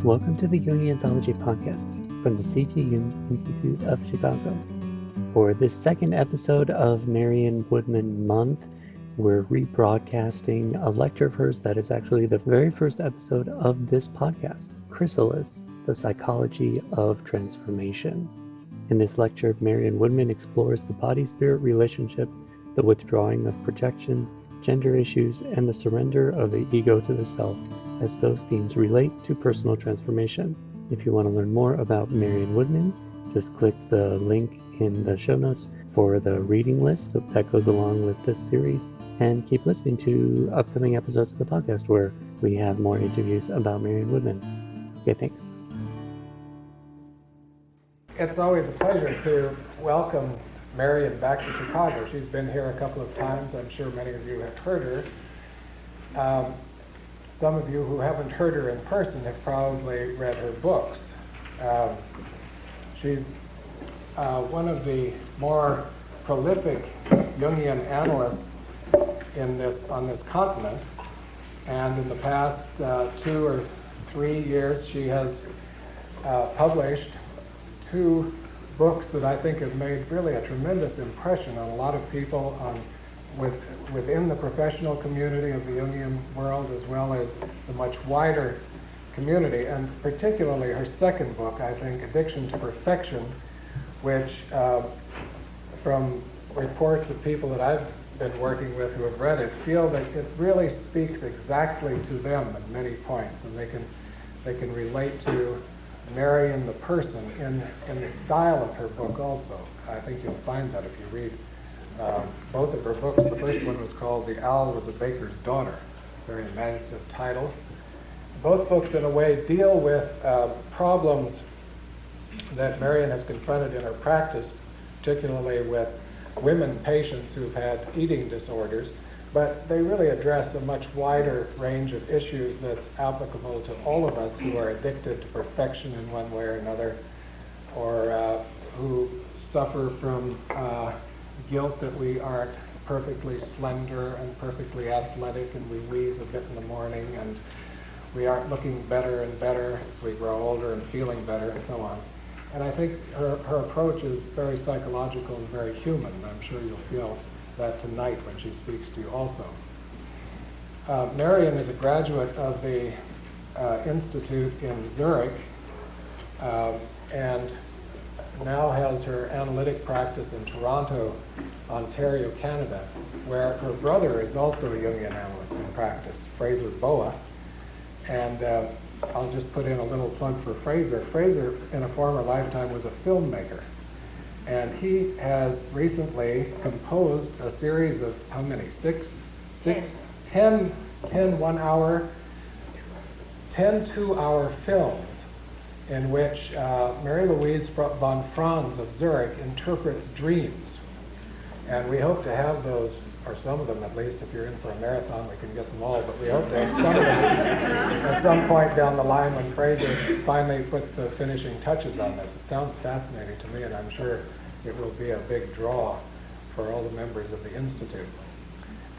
Welcome to the Jungianthology podcast from the Jung Institute of Chicago. For this second episode of Marion Woodman Month, we're rebroadcasting a lecture of hers that is actually the very first episode of this podcast, Chrysalis, the Psychology of Transformation. In this lecture, Marion Woodman explores the body-spirit relationship, the withdrawing of projection, gender issues, and the surrender of the ego to the self, as those themes relate to personal transformation. If you want to learn more about Marion Woodman, just click the link in the show notes for the reading list that goes along with this series, and keep listening to upcoming episodes of the podcast where we have more interviews about Marion Woodman. Okay, thanks. It's always a pleasure to welcome Marion back to Chicago. She's been here a couple of times. I'm sure many of you have heard her. Some of you who haven't heard her in person have probably read her books. She's one of the more prolific Jungian analysts on this continent, and in the past 2 or 3 years she has published 2 books that I think have made really a tremendous impression on a lot of people within the professional community of the Jungian world, as well as the much wider community, and particularly her second book, I think, Addiction to Perfection, which from reports of people that I've been working with who have read it, feel that it really speaks exactly to them at many points, and they can relate to Marion the person in the style of her book also. I think you'll find that if you read both of her books. The first one was called The Owl Was a Baker's Daughter, very imaginative title. Both books, in a way, deal with problems that Marion has confronted in her practice, particularly with women patients who've had eating disorders, but they really address a much wider range of issues that's applicable to all of us who are addicted to perfection in one way or another, or who suffer from guilt that we aren't perfectly slender and perfectly athletic, and we wheeze a bit in the morning, and we aren't looking better and better as we grow older and feeling better, and so on. And I think her approach is very psychological and very human. I'm sure you'll feel that tonight when she speaks to you also. Marion is a graduate of the Institute in Zurich, and now has her analytic practice in Toronto, Ontario, Canada, where her brother is also a Jungian analyst in practice, Fraser Boa. And I'll just put in a little plug for Fraser. Fraser, in a former lifetime, was a filmmaker. And he has recently composed a series of, how many? 10 1-hour, 10 2-hour films in which Marie-Louise von Franz of Zurich interprets dreams. And we hope to have those, or some of them at least. If you're in for a marathon, we can get them all, but we hope to have some of them at some point down the line when Fraser finally puts the finishing touches on this. It sounds fascinating to me, and I'm sure it will be a big draw for all the members of the Institute.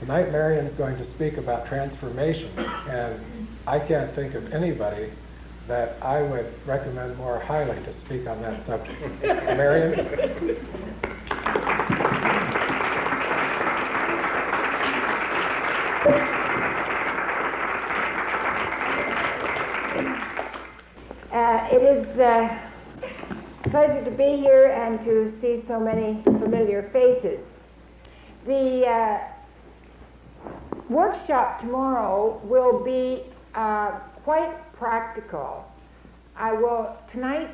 Tonight, Marion's going to speak about transformation, and I can't think of anybody that I would recommend more highly to speak on that subject. Marion? It is a pleasure to be here and to see so many familiar faces. The workshop tomorrow will be quite practical. I will tonight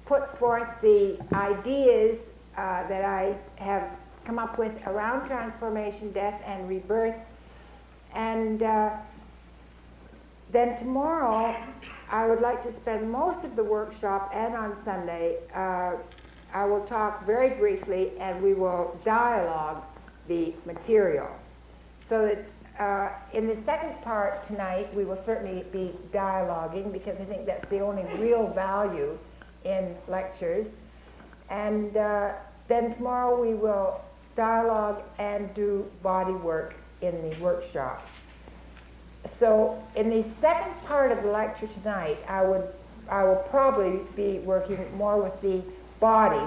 put forth the ideas that I have come up with around transformation, death, and rebirth. And then tomorrow, I would like to spend most of the workshop, and on Sunday, I will talk very briefly, and we will dialogue the material. So that in the second part tonight, we will certainly be dialoguing, because I think that's the only real value in lectures. And then tomorrow we will dialogue and do body work in the workshops. So in the second part of the lecture tonight, I would I will probably be working more with the body,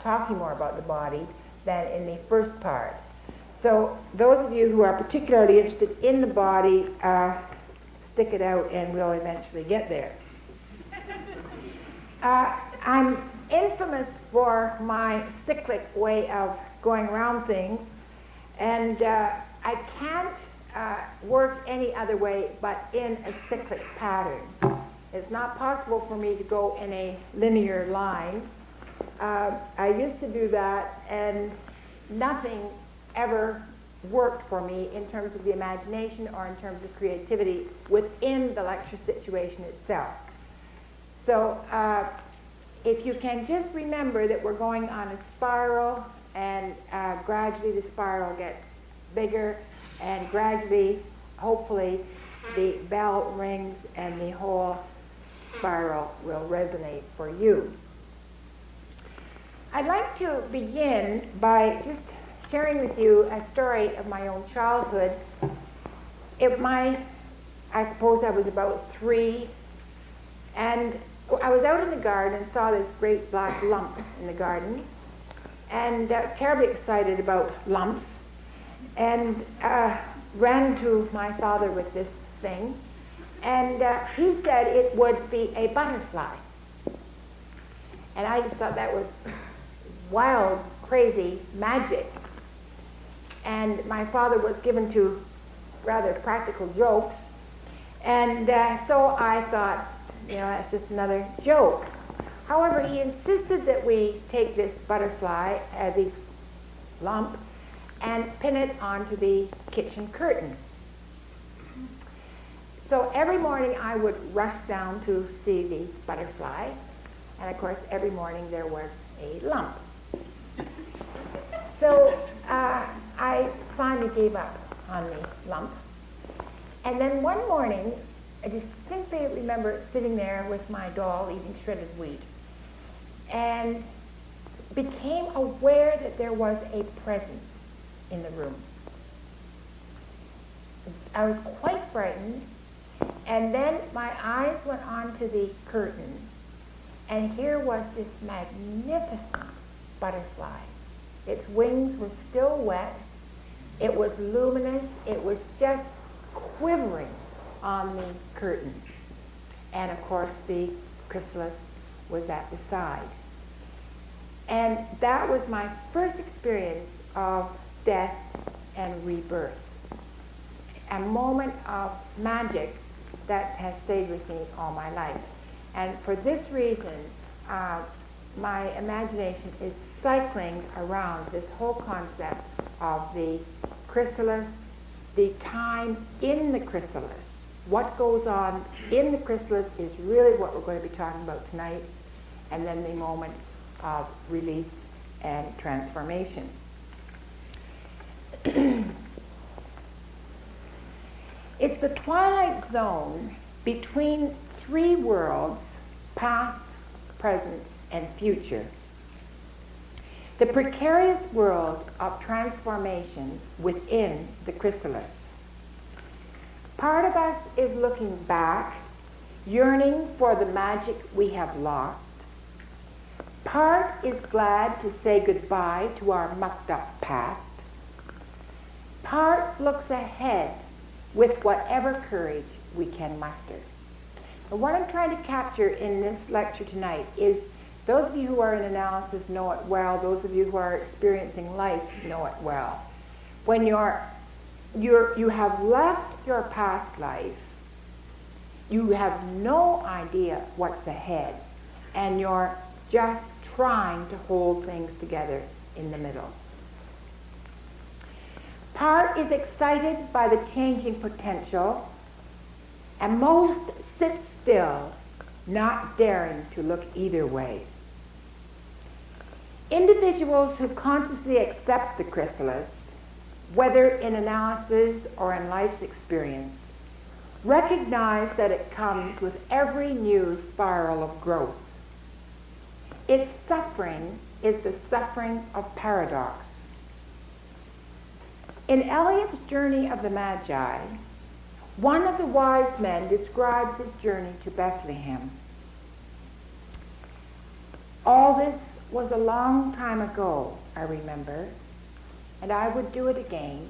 talking more about the body than in the first part. So those of you who are particularly interested in the body, stick it out and we'll eventually get there. I'm infamous for my cyclic way of going around things, and I can't work any other way but in a cyclic pattern. It's not possible for me to go in a linear line. I used to do that, and nothing ever worked for me in terms of the imagination or in terms of creativity within the lecture situation itself. So if you can just remember that we're going on a spiral, and gradually the spiral gets bigger, and gradually, hopefully, the bell rings and the whole spiral will resonate for you. I'd like to begin by just sharing with you a story of my own childhood. I suppose I was about 3, and I was out in the garden and saw this great black lump in the garden, and terribly excited about lumps, and ran to my father with this thing, and he said it would be a butterfly. And I just thought that was wild, crazy magic. And my father was given to rather practical jokes, and so I thought, that's just another joke. However, he insisted that we take this butterfly, this lump, and pin it onto the kitchen curtain. So every morning I would rush down to see the butterfly, and of course every morning there was a lump. So I finally gave up on the lump. And then one morning, I distinctly remember sitting there with my doll eating shredded wheat, and became aware that there was a presence in the room. I was quite frightened, and then my eyes went onto the curtain, and here was this magnificent butterfly. Its wings were still wet, it was luminous, it was just quivering on the curtain. And of course the chrysalis was at the side. And that was my first experience of death and rebirth. A moment of magic that has stayed with me all my life. And for this reason, my imagination is cycling around this whole concept of the chrysalis, the time in the chrysalis. What goes on in the chrysalis is really what we're going to be talking about tonight, and then the moment of release and transformation. It's the twilight zone between 3 worlds, past, present, and future. The precarious world of transformation within the chrysalis. Part of us is looking back, yearning for the magic we have lost. Part is glad to say goodbye to our mucked up past. Part looks ahead with whatever courage we can muster. And what I'm trying to capture in this lecture tonight is, those of you who are in analysis know it well, those of you who are experiencing life know it well. When you have left your past life, you have no idea what's ahead, and you're just trying to hold things together in the middle. Part is excited by the changing potential, and most sit still, not daring to look either way. Individuals who consciously accept the chrysalis, whether in analysis or in life's experience, recognize that it comes with every new spiral of growth. Its suffering is the suffering of paradox. In Eliot's Journey of the Magi, one of the wise men describes his journey to Bethlehem. All this was a long time ago, I remember, and I would do it again,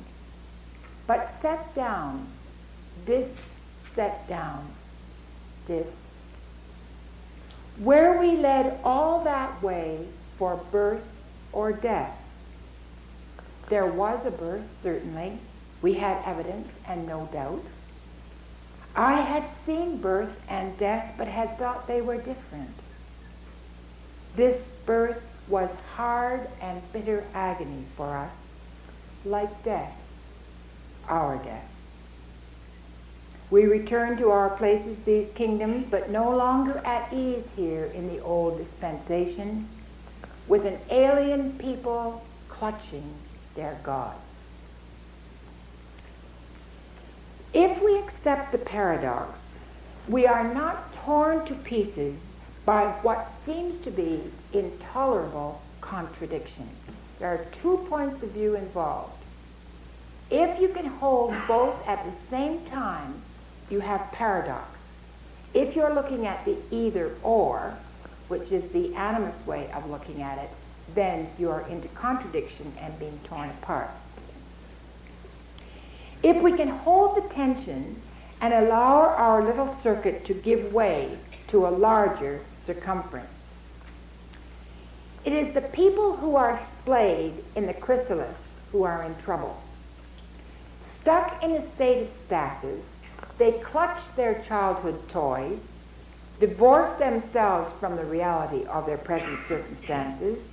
but set down, this set down, this. Where we led all that way for birth or death. There was a birth, certainly. We had evidence and no doubt. I had seen birth and death, but had thought they were different. This birth was hard and bitter agony for us, like death, our death. We returned to our places, these kingdoms, but no longer at ease here in the old dispensation, with an alien people clutching their gods. If we accept the paradox, we are not torn to pieces by what seems to be intolerable contradiction. There are 2 points of view involved. If you can hold both at the same time, you have paradox. If you're looking at the either or, which is the animist way of looking at it, then you're into contradiction and being torn apart. If we can hold the tension and allow our little circuit to give way to a larger circumference, it is the people who are splayed in the chrysalis who are in trouble. Stuck in a state of stasis, they clutch their childhood toys, divorce themselves from the reality of their present circumstances,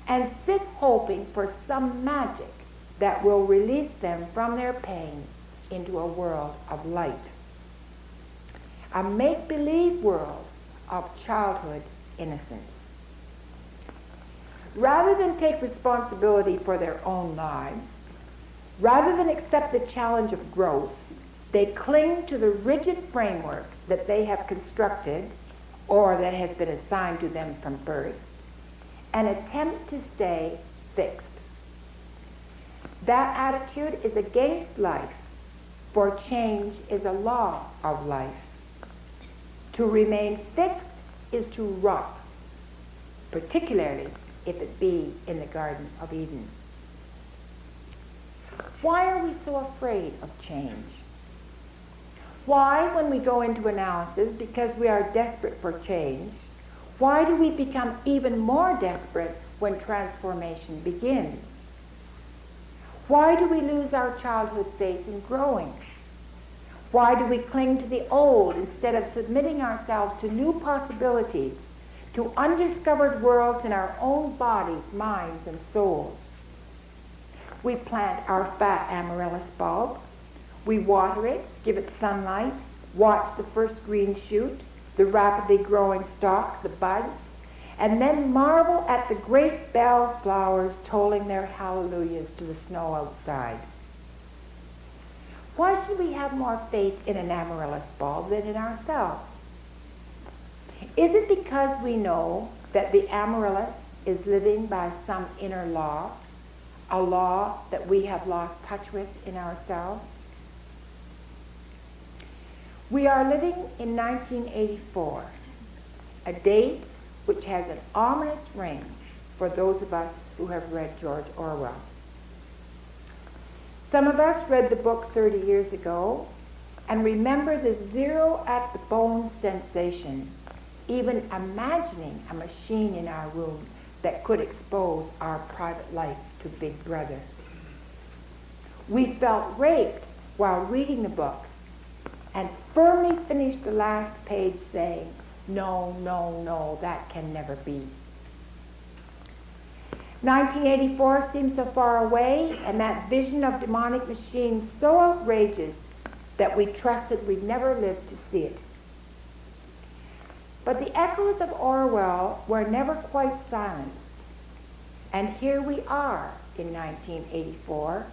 and sit hoping for some magic that will release them from their pain into a world of light. A make-believe world of childhood innocence. Rather than take responsibility for their own lives, rather than accept the challenge of growth, they cling to the rigid framework that they have constructed or that has been assigned to them from birth and attempt to stay fixed. That attitude is against life, for change is a law of life. To remain fixed is to rot, particularly if it be in the Garden of Eden. Why are we so afraid of change? Why, when we go into analysis, because we are desperate for change, why do we become even more desperate when transformation begins? Why do we lose our childhood faith in growing? Why do we cling to the old instead of submitting ourselves to new possibilities, to undiscovered worlds in our own bodies, minds, and souls? We plant our fat amaryllis bulb. We water it, give it sunlight, watch the first green shoot, the rapidly growing stalk, the buds, and then marvel at the great bell flowers tolling their hallelujahs to the snow outside. Why should we have more faith in an amaryllis bulb than in ourselves? Is it because we know that the amaryllis is living by some inner law, a law that we have lost touch with in ourselves? We are living in 1984, a date which has an ominous ring for those of us who have read George Orwell. Some of us read the book 30 years ago and remember the zero at the bone sensation, even imagining a machine in our room that could expose our private life to Big Brother. We felt raped while reading the book and firmly finished the last page saying, "No, no, no, that can never be." 1984 seems so far away, and that vision of demonic machines so outrageous that we trusted we'd never live to see it. But the echoes of Orwell were never quite silenced. And here we are in 1984,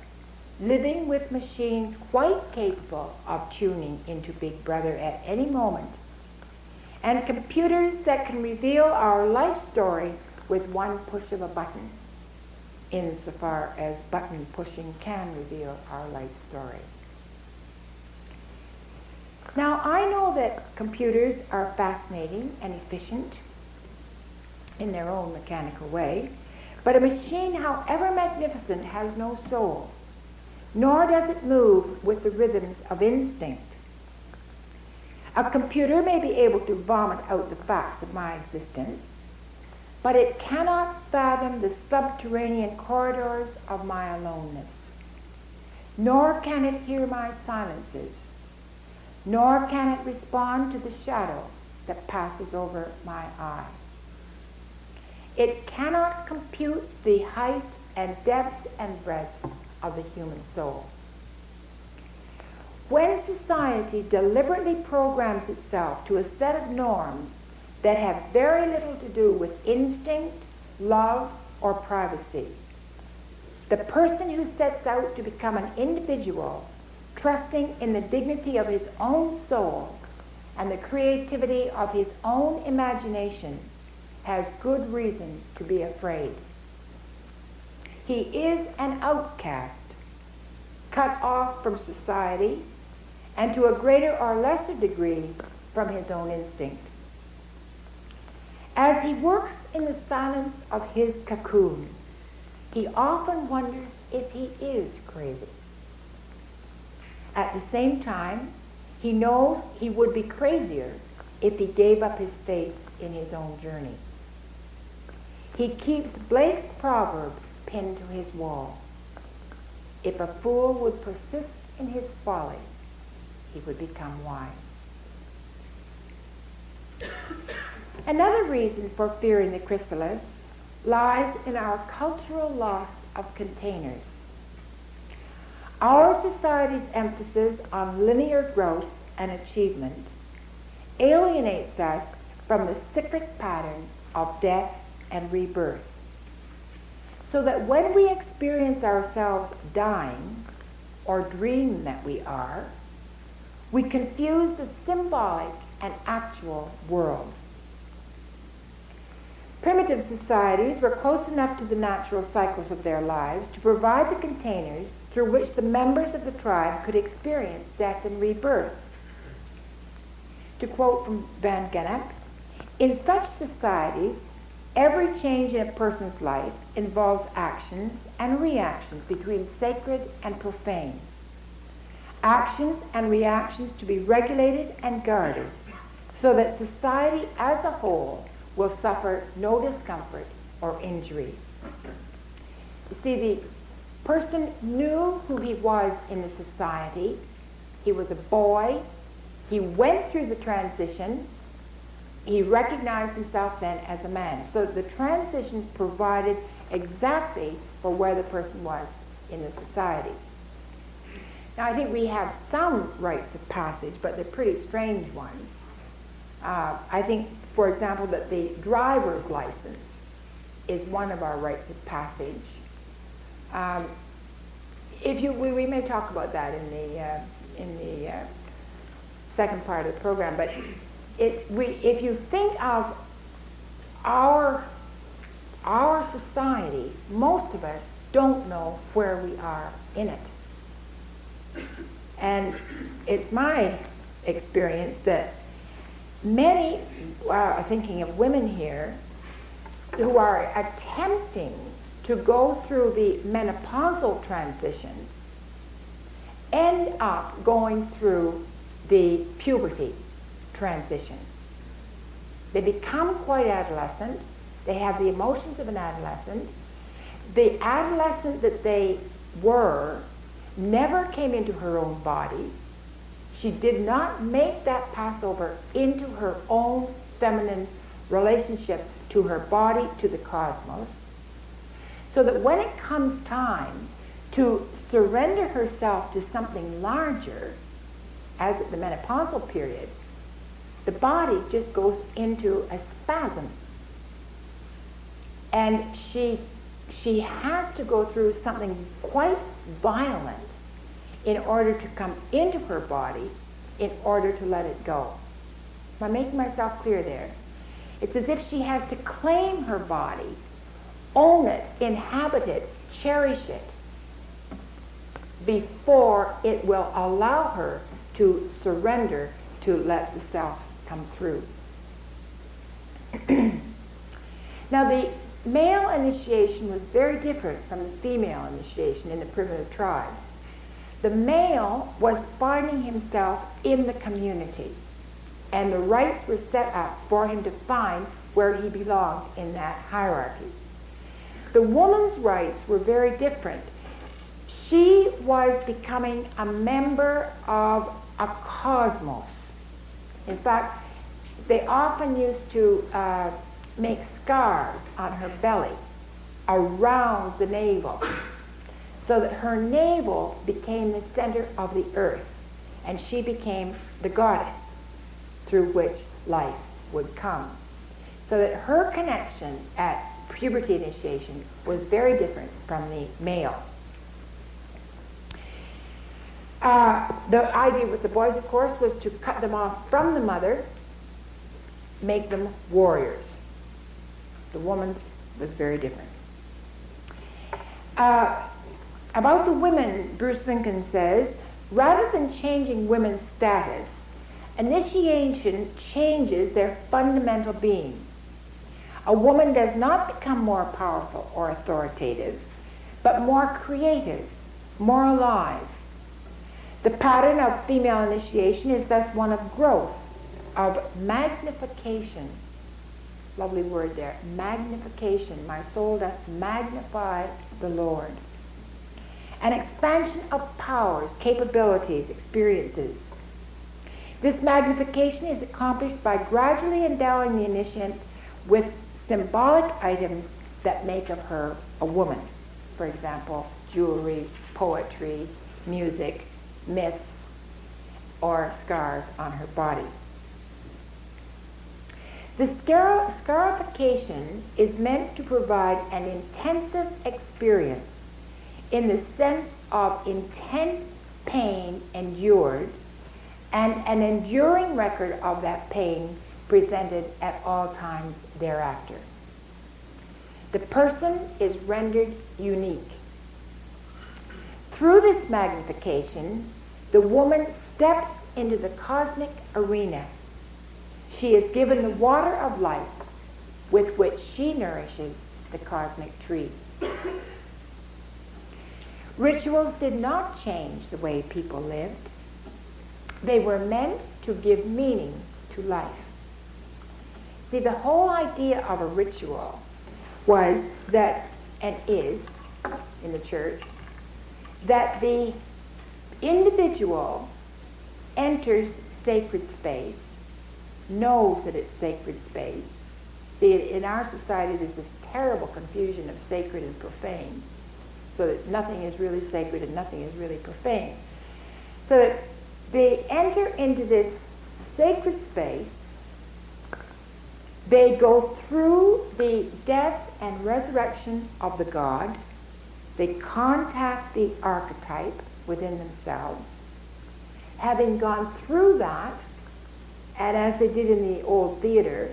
living with machines quite capable of tuning into Big Brother at any moment, and computers that can reveal our life story with one push of a button, insofar as button pushing can reveal our life story. Now, I know that computers are fascinating and efficient, in their own mechanical way. But a machine, however magnificent, has no soul, nor does it move with the rhythms of instinct. A computer may be able to vomit out the facts of my existence, but it cannot fathom the subterranean corridors of my aloneness, nor can it hear my silences, nor can it respond to the shadow that passes over my eye. It cannot compute the height and depth and breadth of the human soul. When society deliberately programs itself to a set of norms that have very little to do with instinct, love, or privacy, the person who sets out to become an individual, trusting in the dignity of his own soul and the creativity of his own imagination, has good reason to be afraid. He is an outcast, cut off from society, and to a greater or lesser degree from his own instinct. As he works in the silence of his cocoon, he often wonders if he is crazy. At the same time, he knows he would be crazier if he gave up his faith in his own journey. He keeps Blake's proverb pinned to his wall. If a fool would persist in his folly, he would become wise. Another reason for fearing the chrysalis lies in our cultural loss of containers. Our society's emphasis on linear growth and achievement alienates us from the cyclic pattern of death and rebirth, so that when we experience ourselves dying or dream that we are, we confuse the symbolic and actual worlds. Primitive societies were close enough to the natural cycles of their lives to provide the containers through which the members of the tribe could experience death and rebirth. To quote from Van Gennep, in such societies, every change in a person's life involves actions and reactions between sacred and profane. Actions and reactions to be regulated and guarded so that society as a whole will suffer no discomfort or injury. You see, the person knew who he was in the society. He was a boy. He went through the transition. He recognized himself then as a man. So the transitions provided exactly for where the person was in the society. Now, I think we have some rites of passage, but they're pretty strange ones. I think, for example, that the driver's license is one of our rites of passage. We may talk about that in the second part of the program, but if you think of our society, most of us don't know where we are in it. And it's my experience that many, thinking of women here, who are attempting to go through the menopausal transition, end up going through the puberty transition. They become quite adolescent. They have the emotions of an adolescent. The adolescent that they were never came into her own body. She did not make that passover into her own feminine relationship to her body, to the cosmos, so that when it comes time to surrender herself to something larger, as at the menopausal period, the body just goes into a spasm. And she has to go through something quite violent in order to come into her body, in order to let it go. Am I making myself clear there? It's as if she has to claim her body, own it, inhabit it, cherish it, before it will allow her to surrender, to let the self come through. Now, the male initiation was very different from the female initiation in the primitive tribes. The male was finding himself in the community, and the rites were set up for him to find where he belonged in that hierarchy. The woman's rites were very different. She was becoming a member of a cosmos. In fact, they often used to make scars on her belly around the navel, so that her navel became the center of the earth, and she became the goddess through which life would come. So that her connection at puberty initiation was very different from the male. The idea with the boys, of course, was to cut them off from the mother, make them warriors. The woman's was very different. About the women, Bruce Lincoln says, rather than changing women's status, initiation changes their fundamental being. A woman does not become more powerful or authoritative, but more creative, more alive. The pattern of female initiation is thus one of growth, of magnification. Lovely word there, magnification. My soul doth magnify the Lord. An expansion of powers, capabilities, experiences. This magnification is accomplished by gradually endowing the initiant with symbolic items that make of her a woman. For example, jewelry, poetry, music, myths, or scars on her body. The scarification is meant to provide an intensive experience in the sense of intense pain endured and an enduring record of that pain presented at all times thereafter. The person is rendered unique. Through this magnification, the woman steps into the cosmic arena. She is given the water of life with which she nourishes the cosmic tree. Rituals did not change the way people lived. They were meant to give meaning to life. See, the whole idea of a ritual was that, and is in the church, that the individual enters sacred space, knows that it's sacred space. See, in our society there's this terrible confusion of sacred and profane, so that nothing is really sacred and nothing is really profane. So that they enter into this sacred space, they go through the death and resurrection of the god, they contact the archetype within themselves. Having gone through that, and as they did in the old theater,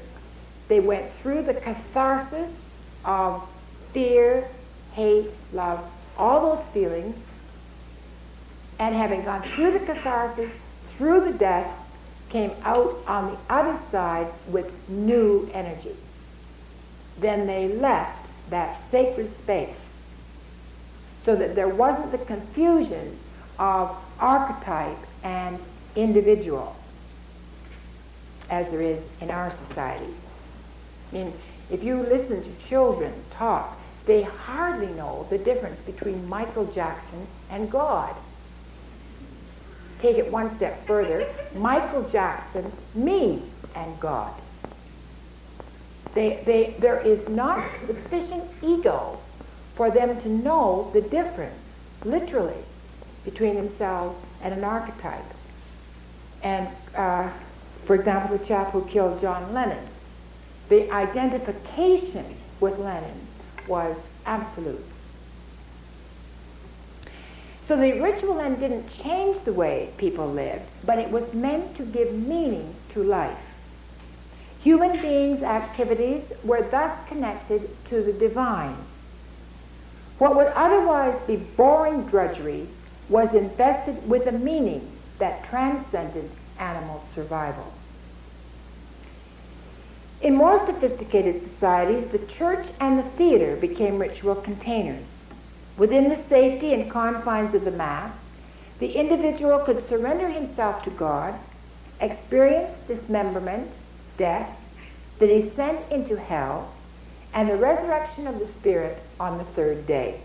they went through the catharsis of fear, hate, love, all those feelings, and having gone through the catharsis, through the death, came out on the other side with new energy. Then they left that sacred space so that there wasn't the confusion of archetype and individual as there is in our society. I mean, if you listen to children talk, they hardly know the difference between Michael Jackson and God. Take it one step further, Michael Jackson, me, and God. There is not sufficient ego for them to know the difference, literally, between themselves and an archetype. And, for example, the chap who killed John Lennon, the identification with Lennon was absolute. So the ritual then didn't change the way people lived, but it was meant to give meaning to life. Human beings' activities were thus connected to the divine. What would otherwise be boring drudgery was invested with a meaning that transcended animal survival. In more sophisticated societies, the church and the theater became ritual containers. Within the safety and confines of the Mass, the individual could surrender himself to God, experience dismemberment, death, the descent into hell, and the resurrection of the Spirit on the third day.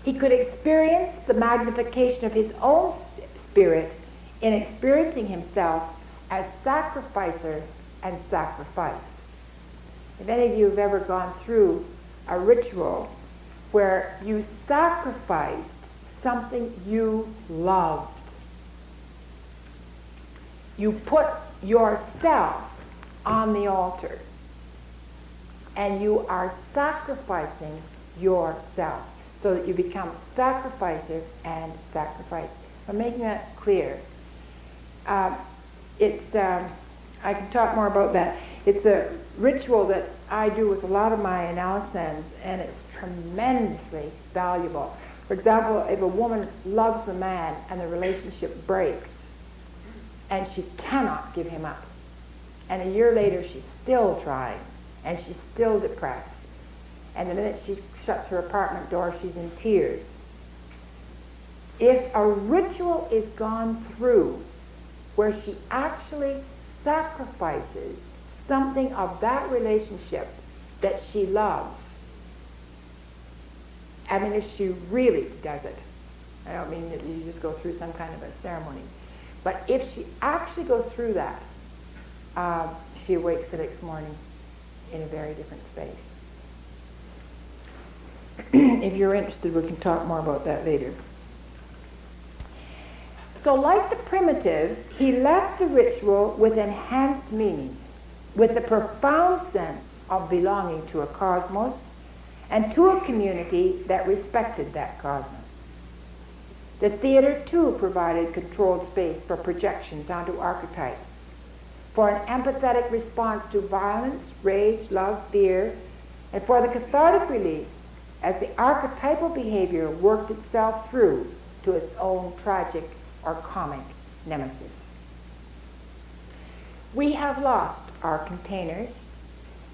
He could experience the magnification of his own spirit in experiencing himself as sacrificer and sacrificed. If any of you have ever gone through a ritual where you sacrificed something you loved, you put yourself on the altar and you are sacrificing yourself so that you become sacrificer and sacrificed. I'm making that clear. I can talk more about that. It's a ritual that I do with a lot of my analysts, and it's tremendously valuable. For example, if a woman loves a man and the relationship breaks, and she cannot give him up, and a year later she's still trying, and she's still depressed, and the minute she shuts her apartment door, she's in tears. If a ritual is gone through where she actually sacrifices something of that relationship that she loves, I mean, if she really does it, I don't mean that you just go through some kind of a ceremony, but if she actually goes through that, she awakes the next morning in a very different space. If you're interested, we can talk more about that later. So like the primitive, he left the ritual with enhanced meaning, with a profound sense of belonging to a cosmos and to a community that respected that cosmos. The theater, too, provided controlled space for projections onto archetypes, for an empathetic response to violence, rage, love, fear, and for the cathartic release as the archetypal behavior worked itself through to its own tragic or comic nemesis. We have lost our containers,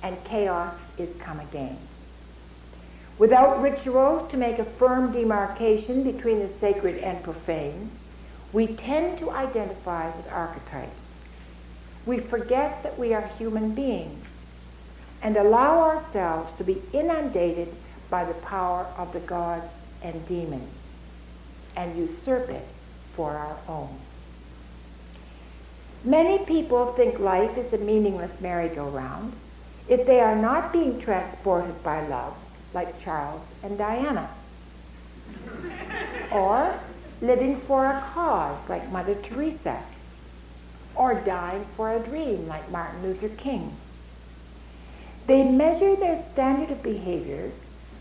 and chaos is come again. Without rituals to make a firm demarcation between the sacred and profane, we tend to identify with archetypes. We forget that we are human beings and allow ourselves to be inundated by the power of the gods and demons and usurp it for our own. Many people think life is a meaningless merry-go-round if they are not being transported by love, like Charles and Diana, or living for a cause, like Mother Teresa, or dying for a dream, like Martin Luther King. They measure their standard of behavior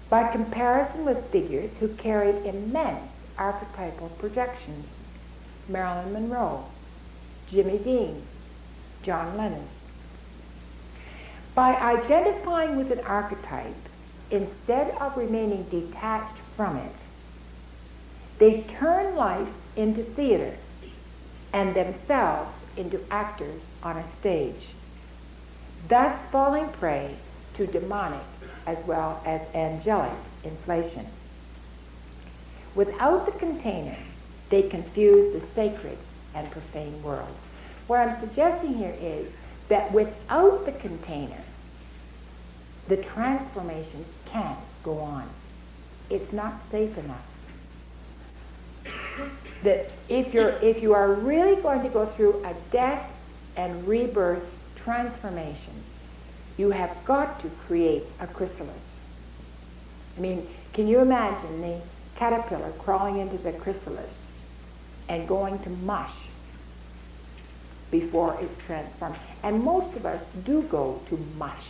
by comparison with figures who carried immense archetypal projections: Marilyn Monroe, Jimmy Dean, John Lennon. By identifying with an archetype, instead of remaining detached from it, they turn life into theater and themselves into actors on a stage, thus falling prey to demonic as well as angelic inflation. Without the container, they confuse the sacred and profane worlds. What I'm suggesting here is that without the container, the transformation can't go on. It's not safe enough. That if you are really going to go through a death and rebirth transformation, you have got to create a chrysalis. I mean, can you imagine the caterpillar crawling into the chrysalis and going to mush before it's transformed? And most of us do go to mush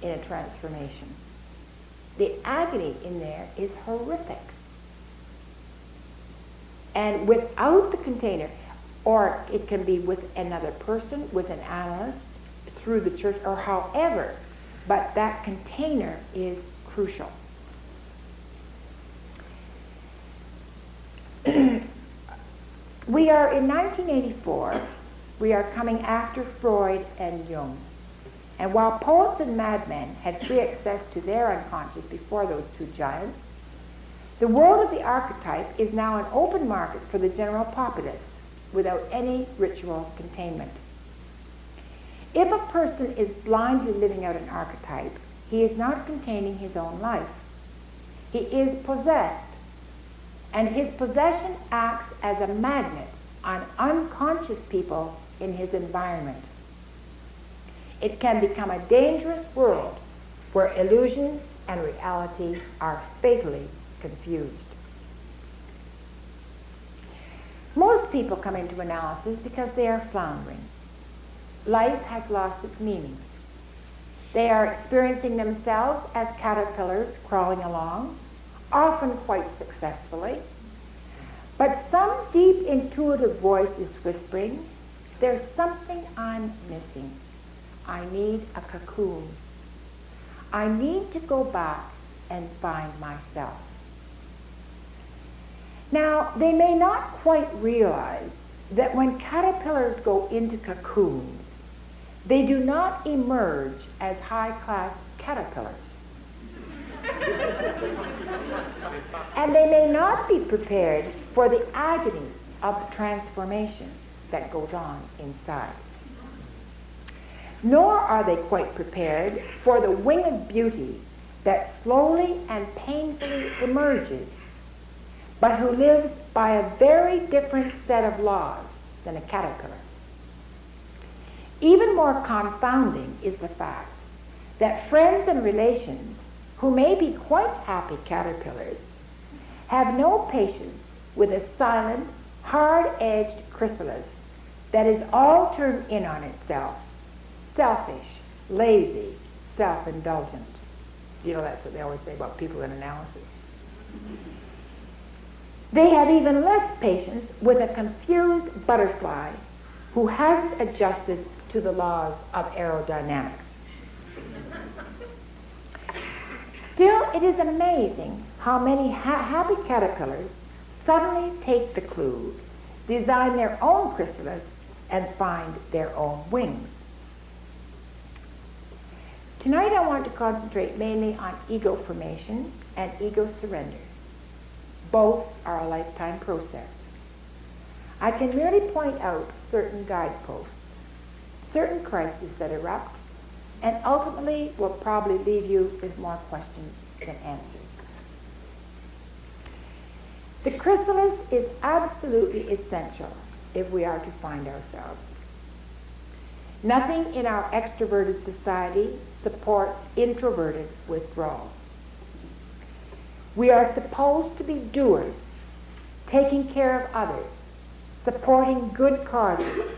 in a transformation. The agony in there is horrific. And without the container, or it can be with another person, with an analyst, through the church, or however, but that container is crucial. We are in 1984, we are coming after Freud and Jung. And while poets and madmen had free access to their unconscious before those two giants, the world of the archetype is now an open market for the general populace without any ritual containment. If a person is blindly living out an archetype, he is not containing his own life. He is possessed, and his possession acts as a magnet on unconscious people in his environment. It can become a dangerous world where illusion and reality are fatally confused. Most people come into analysis because they are floundering. Life has lost its meaning. They are experiencing themselves as caterpillars crawling along, often quite successfully. But some deep intuitive voice is whispering, there's something I'm missing. I need a cocoon. I need to go back and find myself. Now, they may not quite realize that when caterpillars go into cocoons, they do not emerge as high-class caterpillars. And they may not be prepared for the agony of the transformation that goes on inside. Nor are they quite prepared for the winged beauty that slowly and painfully emerges, but who lives by a very different set of laws than a caterpillar. Even more confounding is the fact that friends and relations who may be quite happy caterpillars have no patience with a silent, hard-edged chrysalis that is all turned in on itself, selfish, lazy, self-indulgent. You know, that's what they always say about people in analysis. They have even less patience with a confused butterfly who hasn't adjusted to the laws of aerodynamics. Still, it is amazing how many happy caterpillars suddenly take the clue, design their own chrysalis, and find their own wings. Tonight I want to concentrate mainly on ego formation and ego surrender. Both are a lifetime process. I can merely point out certain guideposts, certain crises that erupt, and ultimately will probably leave you with more questions than answers. The chrysalis is absolutely essential if we are to find ourselves. Nothing in our extroverted society supports introverted withdrawal. We are supposed to be doers, taking care of others, supporting good causes,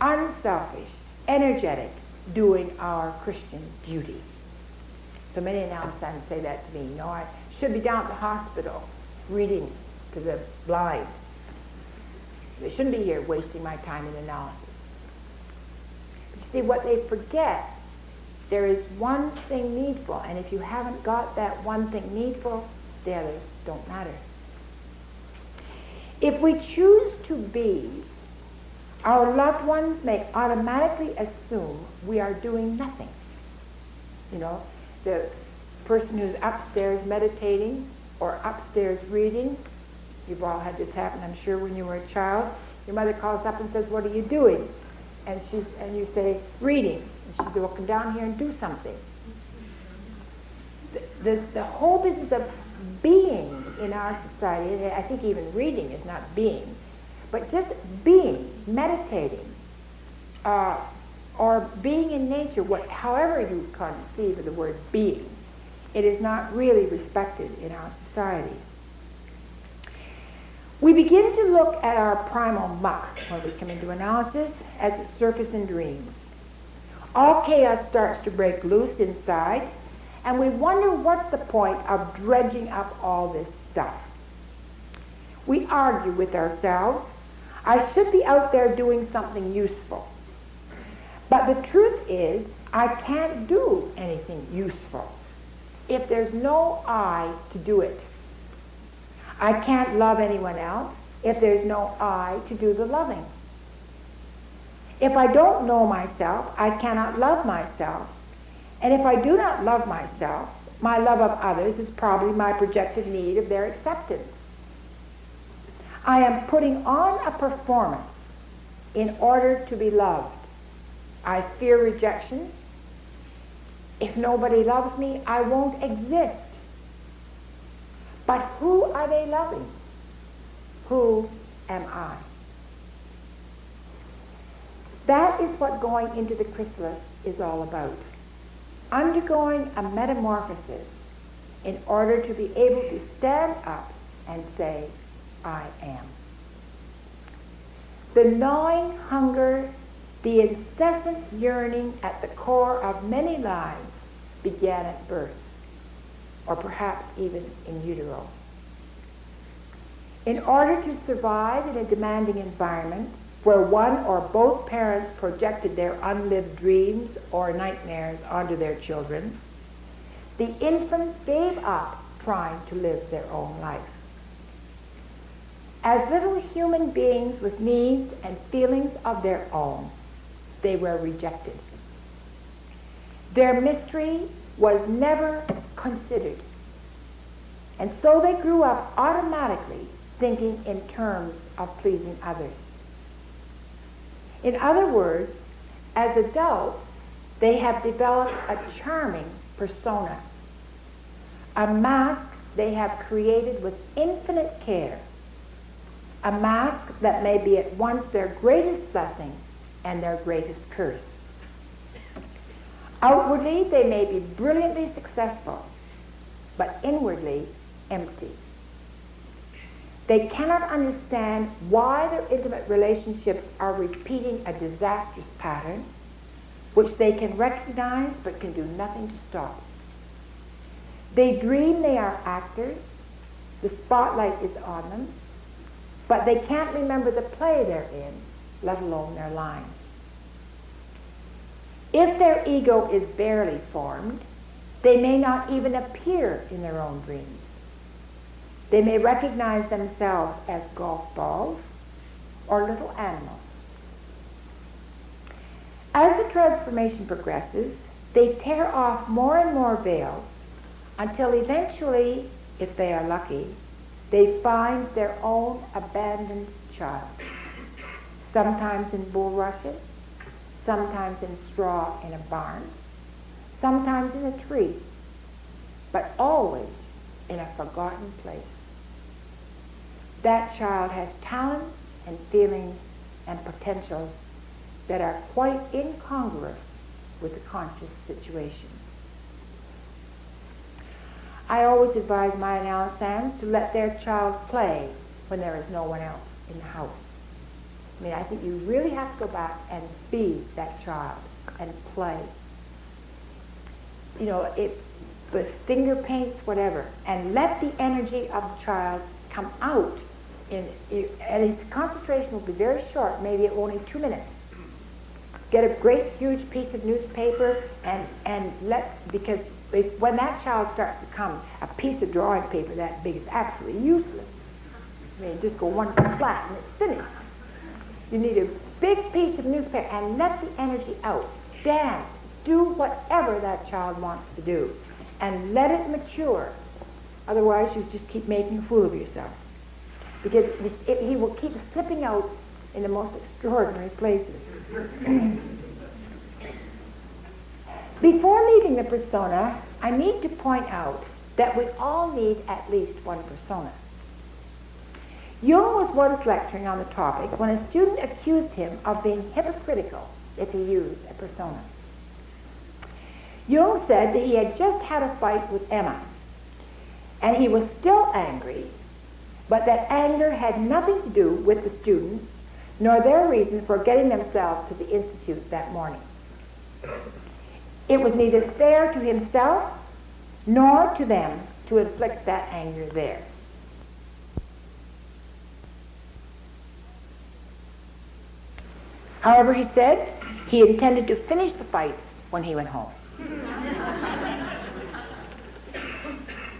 unselfish, energetic, doing our Christian duty. So many analysts say that to me. You know, I should be down at the hospital reading to the blind. They shouldn't be here wasting my time in analysis. But you see, what they forget, there is one thing needful, and if you haven't got that one thing needful, the others don't matter. If we choose to be, our loved ones may automatically assume we are doing nothing. You know, the person who's upstairs meditating or upstairs reading, you've all had this happen, I'm sure, when you were a child. Your mother calls up and says, "What are you doing?" And you say, "Reading." And she says, "Well, come down here and do something." The whole business of being in our society, I think even reading is not being, but just being, meditating, or being in nature, however you conceive of the word being, it is not really respected in our society. We begin to look at our primal muck when we come into analysis as it surfaces in dreams. All chaos starts to break loose inside, and we wonder what's the point of dredging up all this stuff. We argue with ourselves, I should be out there doing something useful. But the truth is, I can't do anything useful if there's no I to do it. I can't love anyone else if there's no I to do the loving. If I don't know myself, I cannot love myself And if I do not love myself, my love of others is probably my projected need of their acceptance. I am putting on a performance in order to be loved. I fear rejection. If nobody loves me, I won't exist. But who are they loving? Who am I? That is what going into the chrysalis is all about. Undergoing a metamorphosis in order to be able to stand up and say, I am. The gnawing hunger, the incessant yearning at the core of many lives began at birth, or perhaps even in utero. In order to survive in a demanding environment where one or both parents projected their unlived dreams or nightmares onto their children, the infants gave up trying to live their own life. As little human beings with needs and feelings of their own, they were rejected. Their mystery was never considered. And so they grew up automatically thinking in terms of pleasing others. In other words, as adults, they have developed a charming persona, a mask they have created with infinite care, a mask that may be at once their greatest blessing and their greatest curse. Outwardly, they may be brilliantly successful, but inwardly empty. They cannot understand why their intimate relationships are repeating a disastrous pattern, which they can recognize but can do nothing to stop. They dream they are actors, the spotlight is on them, but they can't remember the play they're in, let alone their lines. If their ego is barely formed, they may not even appear in their own dreams. They may recognize themselves as golf balls or little animals. As the transformation progresses, they tear off more and more veils until eventually, if they are lucky, they find their own abandoned child, sometimes in bulrushes, sometimes in straw in a barn, sometimes in a tree, but always in a forgotten place. That child has talents and feelings and potentials that are quite incongruous with the conscious situation. I always advise my analysts to let their child play when there is no one else in the house. I mean, I think you really have to go back and be that child and play. You know, with finger paints, whatever, and let the energy of the child come out. And his concentration will be very short, maybe only 2 minutes. Get a great huge piece of newspaper and because when that child starts to come, a piece of drawing paper that big is absolutely useless. I mean, just go one splat and it's finished. You need a big piece of newspaper and let the energy out. Dance, do whatever that child wants to do, and let it mature. Otherwise, you just keep making a fool of yourself. Because he will keep slipping out in the most extraordinary places. Before leaving the persona, I need to point out that we all need at least one persona. Jung was once lecturing on the topic when a student accused him of being hypocritical if he used a persona. Jung said that he had just had a fight with Emma, and he was still angry, but that anger had nothing to do with the students, nor their reason for getting themselves to the Institute that morning. It was neither fair to himself nor to them to inflict that anger there. However, he said he intended to finish the fight when he went home.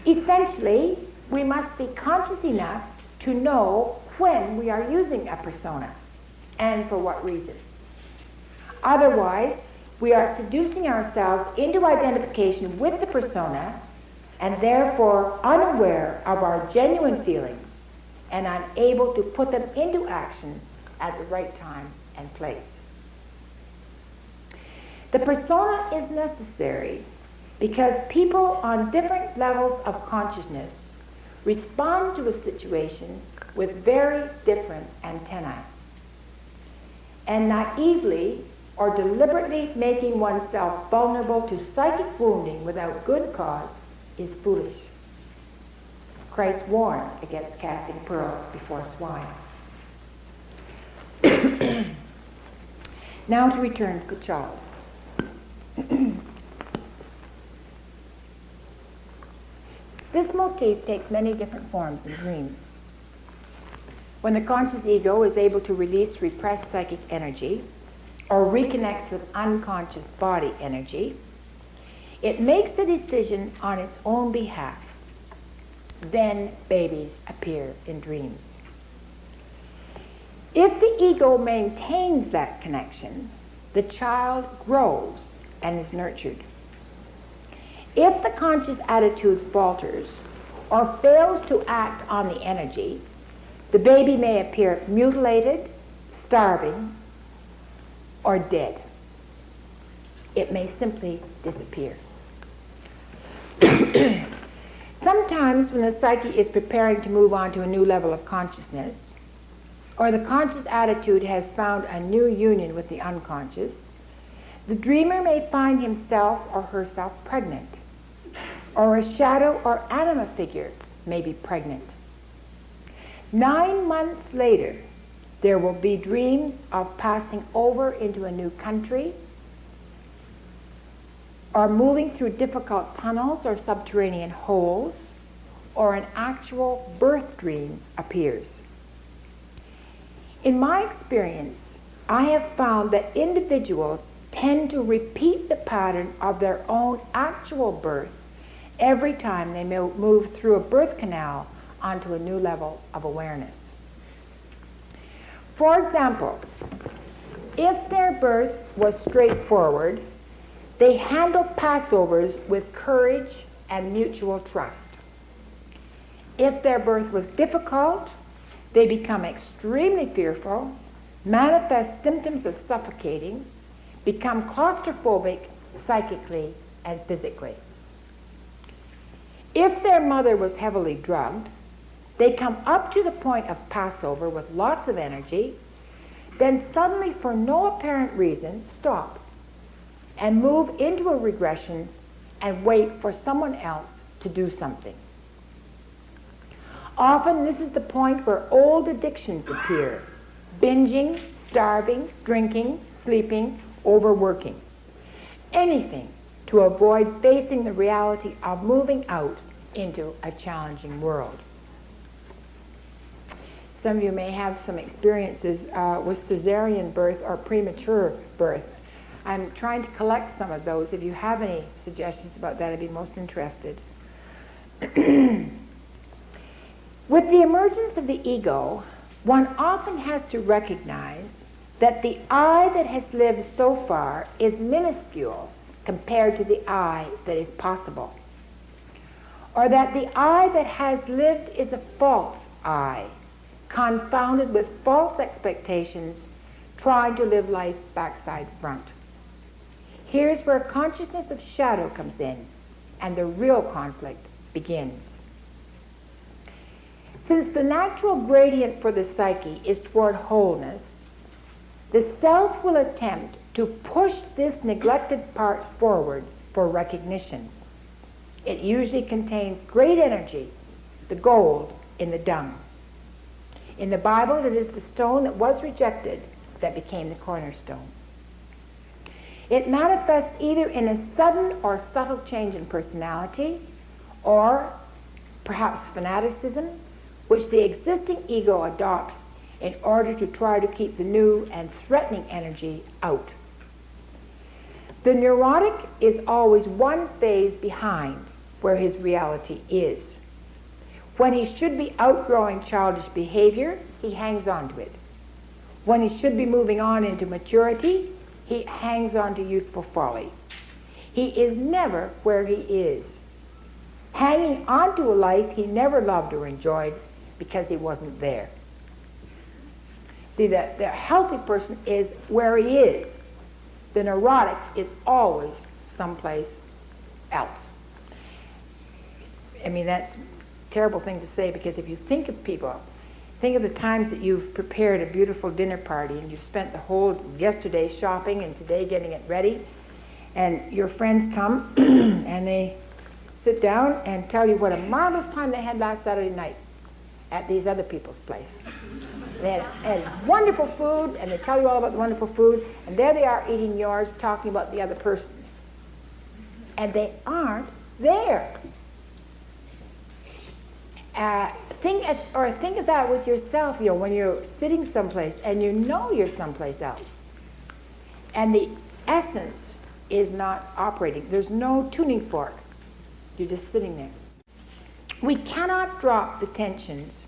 Essentially, we must be conscious enough to know when we are using a persona and for what reason. Otherwise, we are seducing ourselves into identification with the persona and therefore unaware of our genuine feelings and unable to put them into action at the right time and place. The persona is necessary because people on different levels of consciousness respond to a situation with very different antennae. And naively or deliberately making oneself vulnerable to psychic wounding without good cause is foolish. Christ warned against casting pearls before swine. Now to return to the child. This motif takes many different forms in dreams. When the conscious ego is able to release repressed psychic energy or reconnects with unconscious body energy, it makes the decision on its own behalf. Then babies appear in dreams. If the ego maintains that connection, the child grows and is nurtured. If the conscious attitude falters or fails to act on the energy, the baby may appear mutilated, starving, or dead. It may simply disappear. Sometimes when the psyche is preparing to move on to a new level of consciousness, or the conscious attitude has found a new union with the unconscious, the dreamer may find himself or herself pregnant, or a shadow or anima figure may be pregnant. 9 months later, there will be dreams of passing over into a new country, or moving through difficult tunnels or subterranean holes, or an actual birth dream appears. In my experience, I have found that individuals tend to repeat the pattern of their own actual birth every time they move through a birth canal onto a new level of awareness. For example, if their birth was straightforward, they handle Passovers with courage and mutual trust. If their birth was difficult, they become extremely fearful, manifest symptoms of suffocating, become claustrophobic psychically and physically. If their mother was heavily drugged, they come up to the point of Passover with lots of energy, then suddenly, for no apparent reason, stop and move into a regression and wait for someone else to do something. Often this is the point where old addictions appear: binging, starving, drinking, sleeping, overworking. Anything to avoid facing the reality of moving out into a challenging world. Some of you may have some experiences with cesarean birth or premature birth. I'm trying to collect some of those. If you have any suggestions about that, I'd be most interested. With the emergence of the ego, one often has to recognize that the I that has lived so far is minuscule compared to the I that is possible, or that the I that has lived is a false I, confounded with false expectations, trying to live life backside front. Here's where consciousness of shadow comes in, and the real conflict begins. Since the natural gradient for the psyche is toward wholeness, the self will attempt to push this neglected part forward for recognition. It usually contains great energy, the gold in the dung. In the Bible, it is the stone that was rejected that became the cornerstone. It manifests either in a sudden or subtle change in personality, or perhaps fanaticism, which the existing ego adopts in order to try to keep the new and threatening energy out. The neurotic is always one phase behind where his reality is. When he should be outgrowing childish behavior, he hangs on to it. When he should be moving on into maturity, he hangs on to youthful folly. He is never where he is. Hanging on to a life he never loved or enjoyed because he wasn't there. See, the healthy person is where he is. The neurotic is always someplace else. I mean, that's a terrible thing to say, because if you think of people, think of the times that you've prepared a beautiful dinner party and you've spent the whole yesterday shopping and today getting it ready, and your friends come and they sit down and tell you what a marvelous time they had last Saturday night at these other people's place. They had wonderful food, and they tell you all about the wonderful food, and there they are eating yours, talking about the other person's. And they aren't there. Think of that with yourself, when you're sitting someplace and you know you're someplace else. And the essence is not operating. There's no tuning fork. You're just sitting there. We cannot drop the tensions.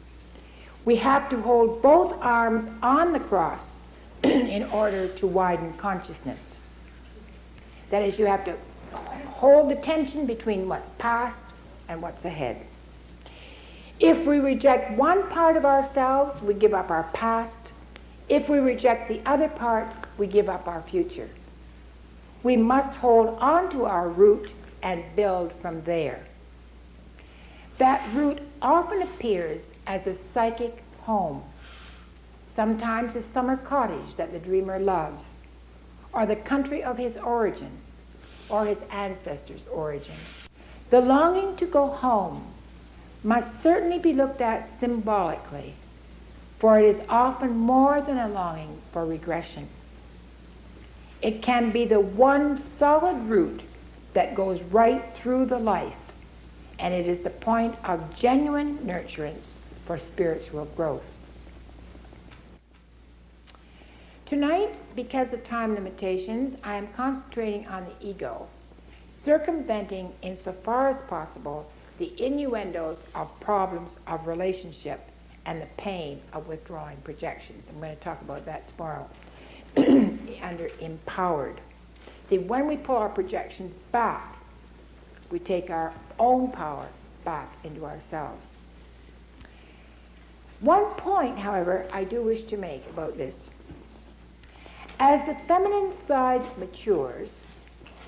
We have to hold both arms on the cross in order to widen consciousness. That is, you have to hold the tension between what's past and what's ahead. If we reject one part of ourselves, we give up our past. If we reject the other part, we give up our future. We must hold on to our root and build from there. That root often appears as a psychic home, sometimes a summer cottage that the dreamer loves, or the country of his origin, or his ancestors' origin. The longing to go home must certainly be looked at symbolically, for it is often more than a longing for regression. It can be the one solid root that goes right through the life, and it is the point of genuine nurturance for spiritual growth. Tonight, because of time limitations, I am concentrating on the ego, circumventing insofar as possible the innuendos of problems of relationship and the pain of withdrawing projections. I'm going to talk about that tomorrow under empowered. See, when we pull our projections back, we take our own power back into ourselves. One point, however, I do wish to make about this. As the feminine side matures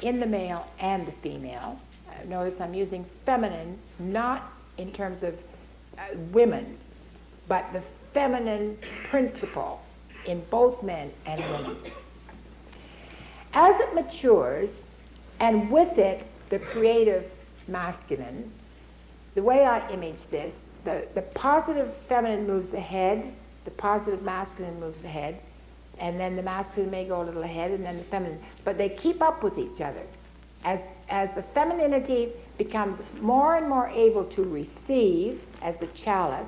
in the male and the female, notice I'm using feminine not in terms of women, but the feminine principle in both men and women. As it matures, and with it the creative masculine, the way I image this, the positive feminine moves ahead, the positive masculine moves ahead, and then the masculine may go a little ahead, and then the feminine, but they keep up with each other. As the femininity becomes more and more able to receive as the chalice,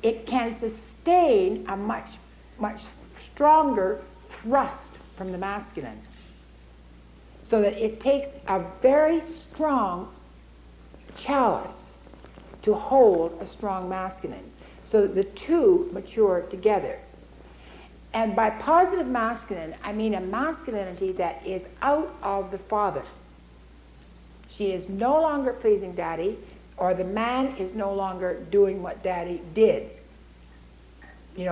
it can sustain a much, much stronger thrust from the masculine, so that it takes a very strong chalice to hold a strong masculine, so that the two mature together. And by positive masculine, I mean a masculinity that is out of the father. She is no longer pleasing daddy, or the man is no longer doing what daddy did. In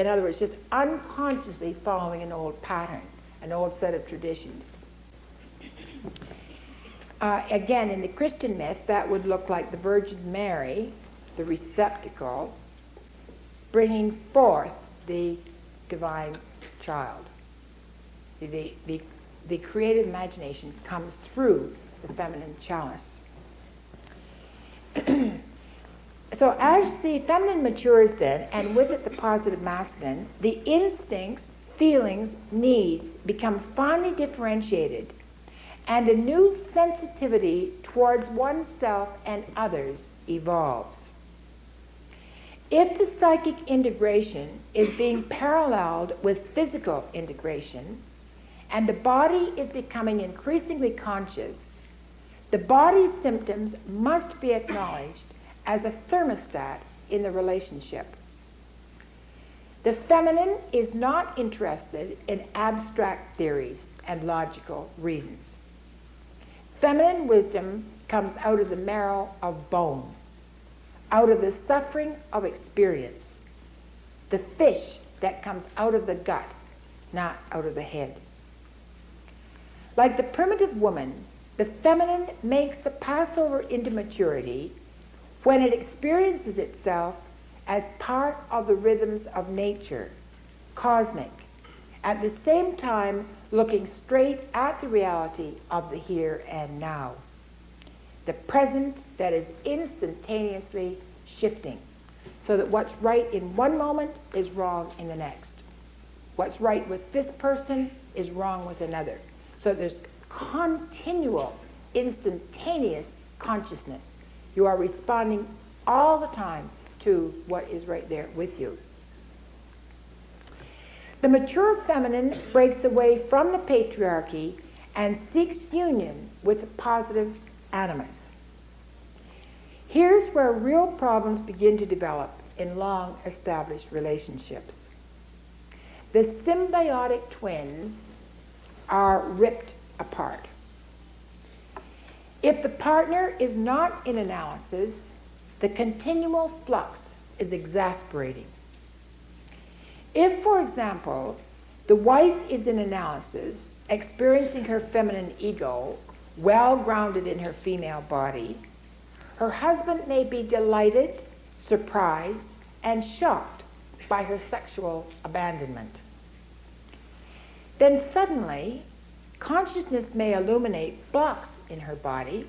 other words, just unconsciously following an old pattern, an old set of traditions. Again, in the Christian myth, that would look like the Virgin Mary, the receptacle, bringing forth the divine child. The creative imagination comes through the feminine chalice. So as the feminine matures then, and with it the positive masculine, the instincts, feelings, needs become finely differentiated, and a new sensitivity towards oneself and others evolves. If the psychic integration is being paralleled with physical integration, and the body is becoming increasingly conscious, the body's symptoms must be acknowledged as a thermostat in the relationship. The feminine is not interested in abstract theories and logical reasons. Feminine wisdom comes out of the marrow of bone, out of the suffering of experience, the fish that comes out of the gut, not out of the head. Like the primitive woman, the feminine makes the passover into maturity when it experiences itself as part of the rhythms of nature, cosmic, at the same time looking straight at the reality of the here and now, the present that is instantaneously shifting, so that what's right in one moment is wrong in the next. What's right with this person is wrong with another. So there's continual, instantaneous consciousness. You are responding all the time to what is right there with you. The mature feminine breaks away from the patriarchy and seeks union with the positive animus. Here's where real problems begin to develop in long-established relationships. The symbiotic twins are ripped apart. If the partner is not in analysis, the continual flux is exasperating. If, for example, the wife is in analysis, experiencing her feminine ego, well grounded in her female body, her husband may be delighted, surprised, and shocked by her sexual abandonment. Then suddenly, consciousness may illuminate blocks in her body,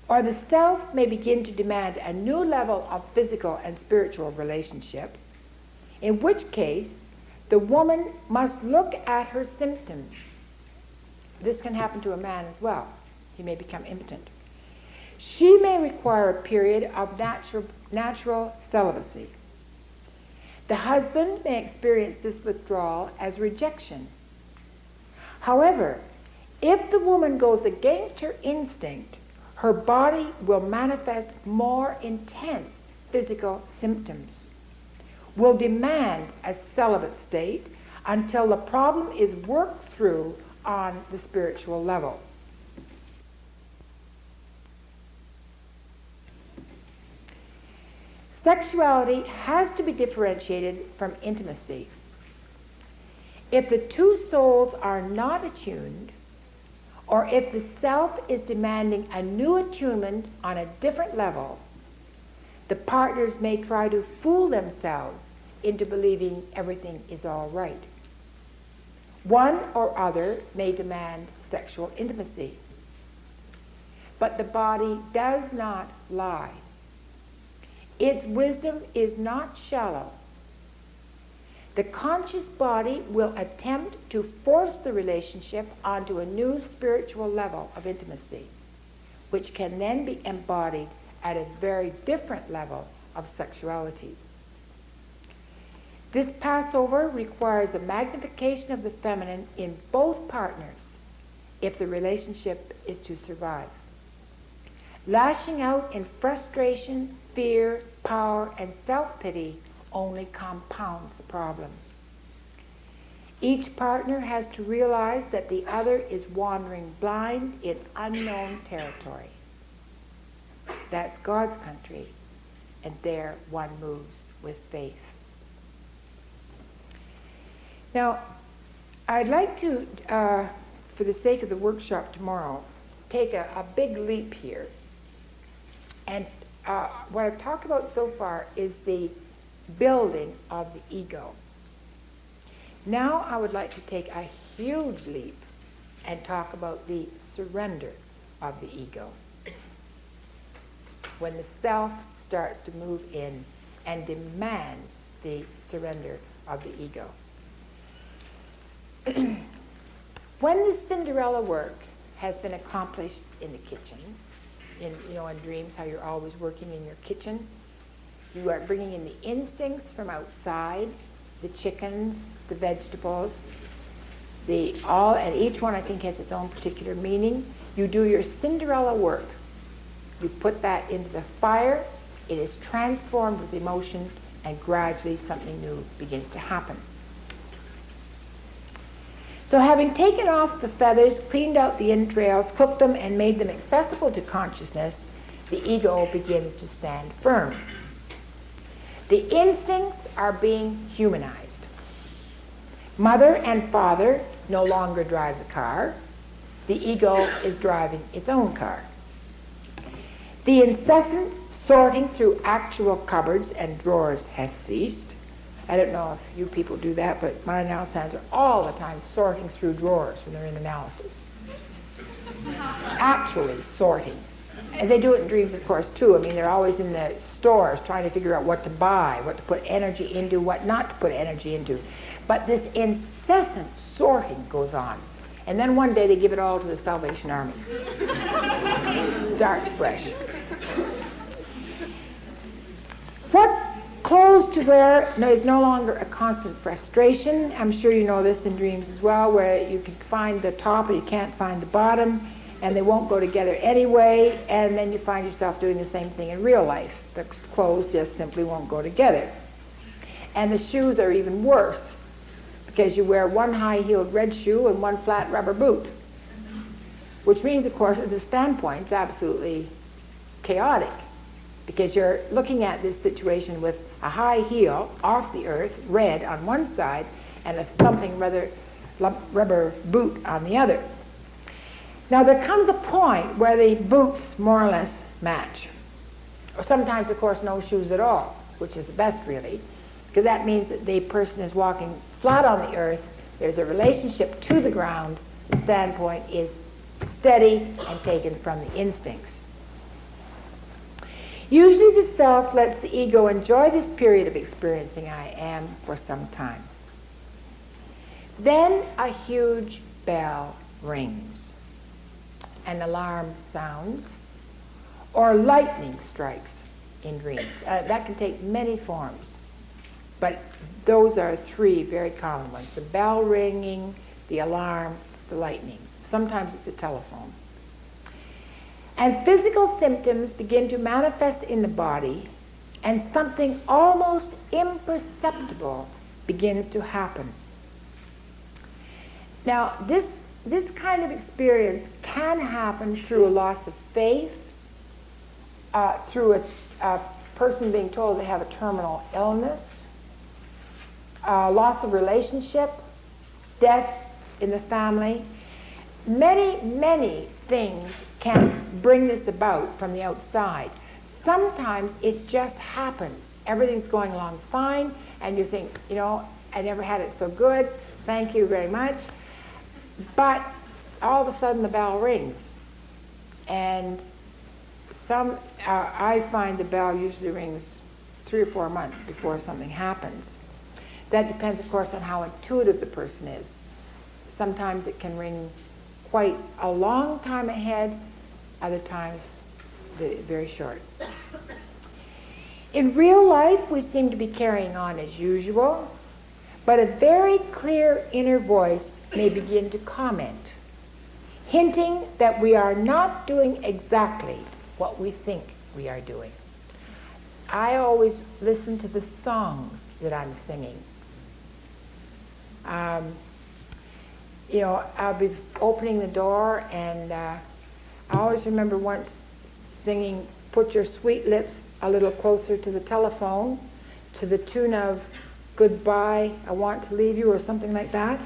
or the self may begin to demand a new level of physical and spiritual relationship, in which case the woman must look at her symptoms. This can happen to a man as well. He may become impotent. She may require a period of natural celibacy. The husband may experience this withdrawal as rejection. However, if the woman goes against her instinct, her body will manifest more intense physical symptoms, will demand a celibate state until the problem is worked through on the spiritual level. Sexuality has to be differentiated from intimacy. If the two souls are not attuned, or if the self is demanding a new attunement on a different level, the partners may try to fool themselves into believing everything is all right. One or other may demand sexual intimacy. But the body does not lie. Its wisdom is not shallow. The conscious body will attempt to force the relationship onto a new spiritual level of intimacy, which can then be embodied at a very different level of sexuality. This Passover requires a magnification of the feminine in both partners if the relationship is to survive. Lashing out in frustration, fear, power, and self-pity only compounds the problem. Each partner has to realize that the other is wandering blind in unknown territory. That's God's country, and there one moves with faith. Now, I'd like to, for the sake of the workshop tomorrow, take a big leap here. And what I've talked about so far is the building of the ego. Now I would like to take a huge leap and talk about the surrender of the ego. When the self starts to move in and demands the surrender of the ego. When the Cinderella work has been accomplished in the kitchen, in dreams, how you're always working in your kitchen, you are bringing in the instincts from outside, the chickens, the vegetables, and each one I think has its own particular meaning. You do your Cinderella work. You put that into the fire. It is transformed with emotion and gradually something new begins to happen. So having taken off the feathers, cleaned out the entrails, cooked them, and made them accessible to consciousness, the ego begins to stand firm. The instincts are being humanized. Mother and father no longer drive the car. The ego is driving its own car. The incessant sorting through actual cupboards and drawers has ceased. I don't know if you people do that, but my analysts are all the time sorting through drawers when they're in analysis. Actually sorting. And they do it in dreams, of course, too. I mean, they're always in the stores trying to figure out what to buy, what to put energy into, what not to put energy into. But this incessant sorting goes on. And then one day they give it all to the Salvation Army. Start fresh. What clothes to wear is no longer a constant frustration. I'm sure you know this in dreams as well, where you can find the top and you can't find the bottom, and they won't go together anyway, and then you find yourself doing the same thing in real life. The clothes just simply won't go together. And the shoes are even worse, because you wear one high-heeled red shoe and one flat rubber boot, which means, of course, at the standpoint, it's absolutely chaotic, because you're looking at this situation with a high heel off the earth, red on one side, and a thumping rubber boot on the other. Now there comes a point where the boots more or less match. Or sometimes, of course, no shoes at all, which is the best, really, because that means that the person is walking flat on the earth, there's a relationship to the ground, the standpoint is steady and taken from the instincts. Usually the self lets the ego enjoy this period of experiencing I am for some time. Then a huge bell rings, an alarm sounds, or lightning strikes in dreams. That can take many forms, but those are three very common ones: the bell ringing, the alarm, the lightning. Sometimes it's a telephone. And physical symptoms begin to manifest in the body, and something almost imperceptible begins to happen. Now, this kind of experience can happen through a loss of faith, through a person being told they have a terminal illness, loss of relationship, death in the family. Many, many things can bring this about from the outside. Sometimes it just happens. Everything's going along fine, and you think, I never had it so good, thank you very much. But all of a sudden the bell rings. And I find the bell usually rings 3 or 4 months before something happens. That depends, of course, on how intuitive the person is. Sometimes it can ring quite a long time ahead, other times very short. In real life, we seem to be carrying on as usual, but a very clear inner voice may begin to comment, hinting that we are not doing exactly what we think we are doing. I always listen to the songs that I'm singing. I'll be opening the door, and I always remember once singing "Put Your Sweet Lips a Little Closer to the Telephone" to the tune of "Goodbye, I Want to Leave You," or something like that.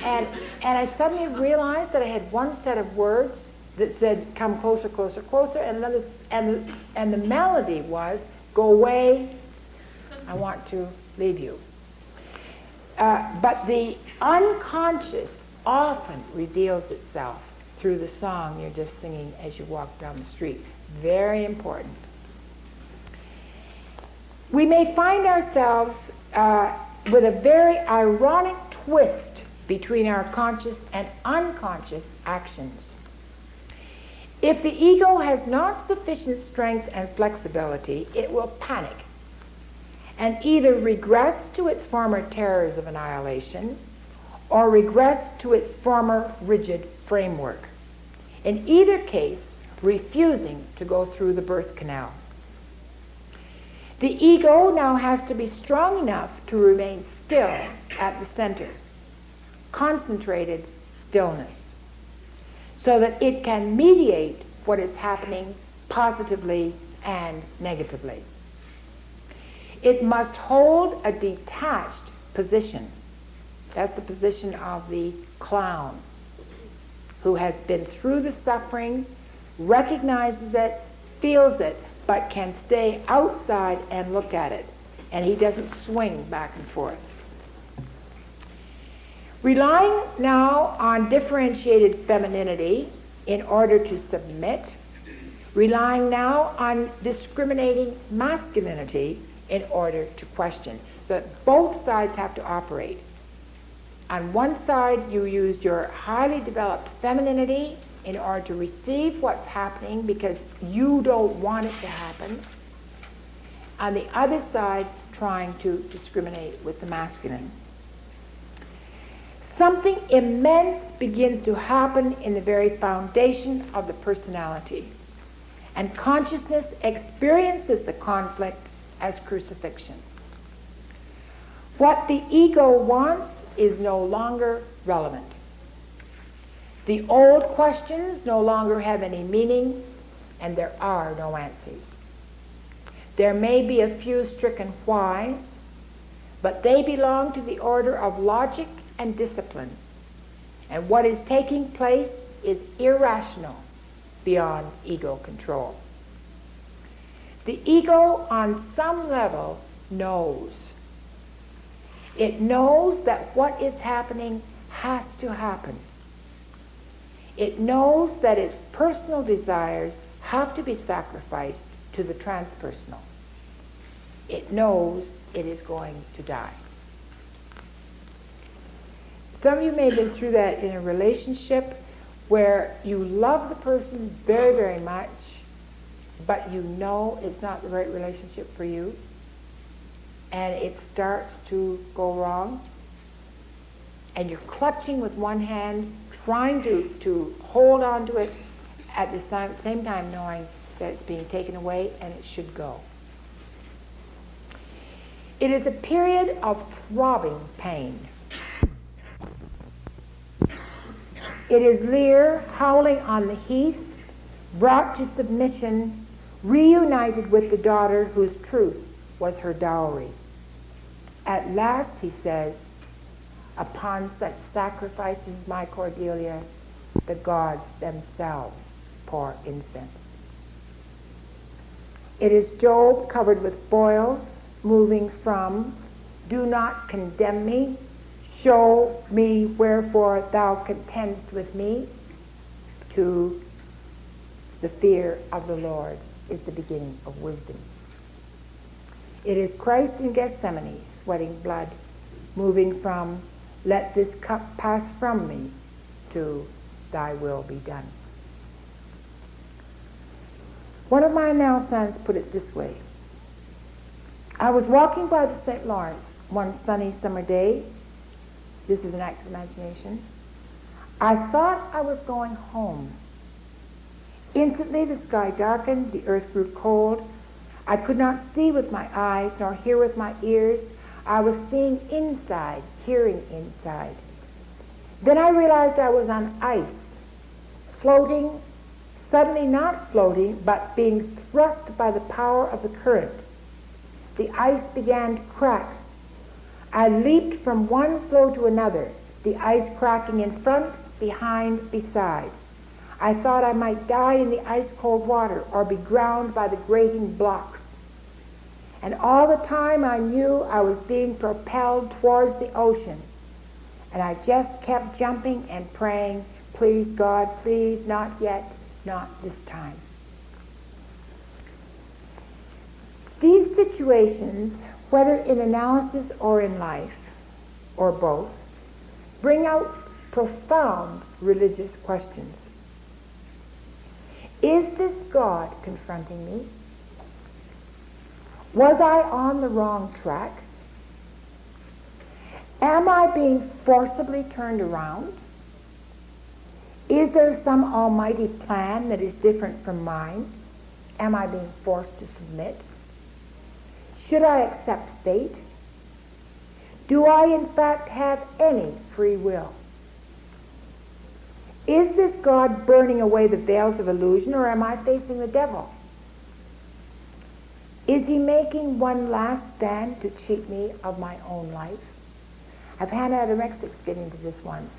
And I suddenly realized that I had one set of words that said "Come closer, closer, closer," and another, and the melody was "Go away, I want to leave you." But the unconscious often reveals itself through the song you're just singing as you walk down the street. Very important. We may find ourselves with a very ironic twist between our conscious and unconscious actions. If the ego has not sufficient strength and flexibility, it will panic and either regress to its former terrors of annihilation or regress to its former rigid framework. In either case, refusing to go through the birth canal. The ego now has to be strong enough to remain still at the center, concentrated stillness, so that it can mediate what is happening positively and negatively. It must hold a detached position. That's the position of the clown, who has been through the suffering, recognizes it, feels it, but can stay outside and look at it. And he doesn't swing back and forth. Relying now on differentiated femininity in order to submit, relying now on discriminating masculinity in order to question. So that both sides have to operate. On one side, you used your highly developed femininity in order to receive what's happening because you don't want it to happen. On the other side, trying to discriminate with the masculine. Something immense begins to happen in the very foundation of the personality. And consciousness experiences the conflict as crucifixion. What the ego wants is no longer relevant. The old questions no longer have any meaning, and there are no answers. There may be a few stricken whys, but they belong to the order of logic and discipline. And what is taking place is irrational, beyond ego control. The ego, on some level, knows. It knows that what is happening has to happen. It knows that its personal desires have to be sacrificed to the transpersonal. It knows it is going to die. Some of you may have been through that in a relationship where you love the person very, very much, but you know it's not the right relationship for you, and it starts to go wrong, and you're clutching with one hand, trying to hold on to it, at the same time knowing that it's being taken away and it should go. It is a period of throbbing pain. It is Lear howling on the heath, brought to submission, reunited with the daughter whose truth was her dowry. At last, he says, upon such sacrifices, my Cordelia, the gods themselves pour incense. It is Job covered with boils, moving from, do not condemn me, show me wherefore thou contendest with me, to the fear of the Lord is the beginning of wisdom. It is Christ in Gethsemane, sweating blood, moving from, let this cup pass from me, to thy will be done. One of my now sons put it this way. I was walking by the St. Lawrence one sunny summer day. This is an act of imagination. I thought I was going home. Instantly the sky darkened, the earth grew cold. I could not see with my eyes, nor hear with my ears. I was seeing inside, hearing inside. Then I realized I was on ice, floating, suddenly not floating, but being thrust by the power of the current. The ice began to crack. I leaped from one floe to another, the ice cracking in front, behind, beside. I thought I might die in the ice-cold water or be ground by the grating blocks. And all the time I knew I was being propelled towards the ocean. And I just kept jumping and praying, please God, please, not yet, not this time. These situations, whether in analysis or in life, or both, bring out profound religious questions. Is this God confronting me? Was I on the wrong track? Am I being forcibly turned around? Is there some almighty plan that is different from mine? Am I being forced to submit? Should I accept fate? Do I in fact have any free will? Is this God burning away the veils of illusion, or am I facing the devil? Is he making one last stand to cheat me of my own life? I've had anorexics get into this one,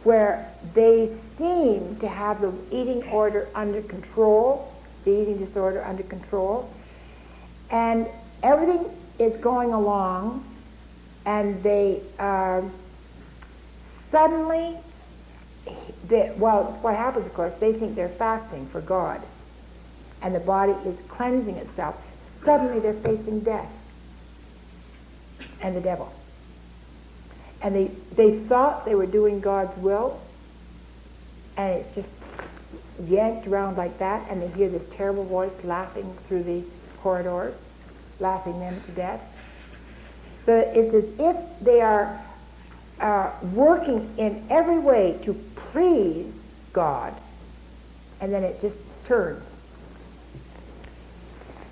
where they seem to have the eating order under control, the eating disorder under control, and everything is going along, and they suddenly, what happens, of course, they think they're fasting for God, and the body is cleansing itself. Suddenly they're facing death and the devil. And they thought they were doing God's will, and it's just yanked around like that, and they hear this terrible voice laughing through the corridors, laughing them to death. So it's as if they are working in every way to please God, and then it just turns.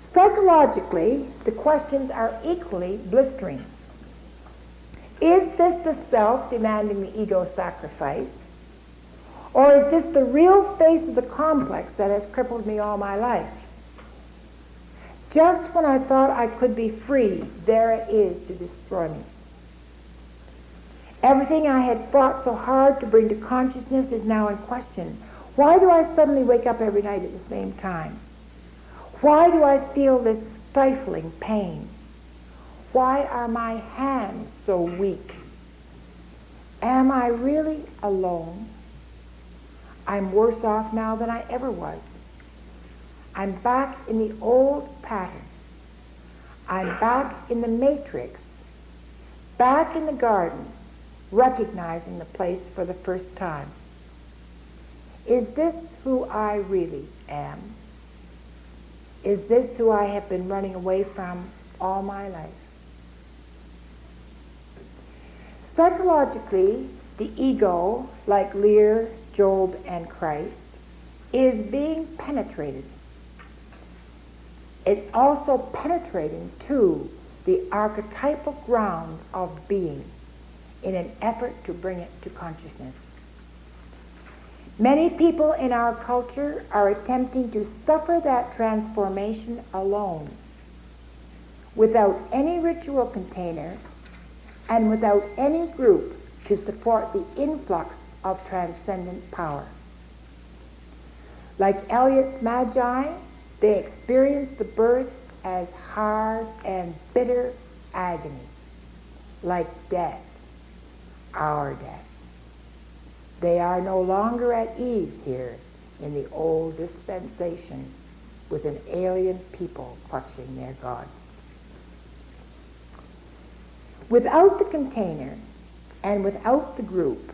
Psychologically, the questions are equally blistering. Is this the self demanding the ego sacrifice? Or is this the real face of the complex that has crippled me all my life? Just when I thought I could be free, there it is to destroy me. Everything I had fought so hard to bring to consciousness is now in question. Why do I suddenly wake up every night at the same time? Why do I feel this stifling pain? Why are my hands so weak? Am I really alone? I'm worse off now than I ever was. I'm back in the old pattern. I'm back in the matrix, back in the garden, recognizing the place for the first time. Is this who I really am? Is this who I have been running away from all my life? Psychologically, the ego, like Lear, Job, and Christ, is being penetrated. It's also penetrating to the archetypal ground of being in an effort to bring it to consciousness. Many people in our culture are attempting to suffer that transformation alone, without any ritual container and without any group to support the influx of transcendent power. Like Eliot's Magi, they experienced the birth as hard and bitter agony, like death, our death. They are no longer at ease here in the old dispensation with an alien people clutching their gods. Without the container and without the group,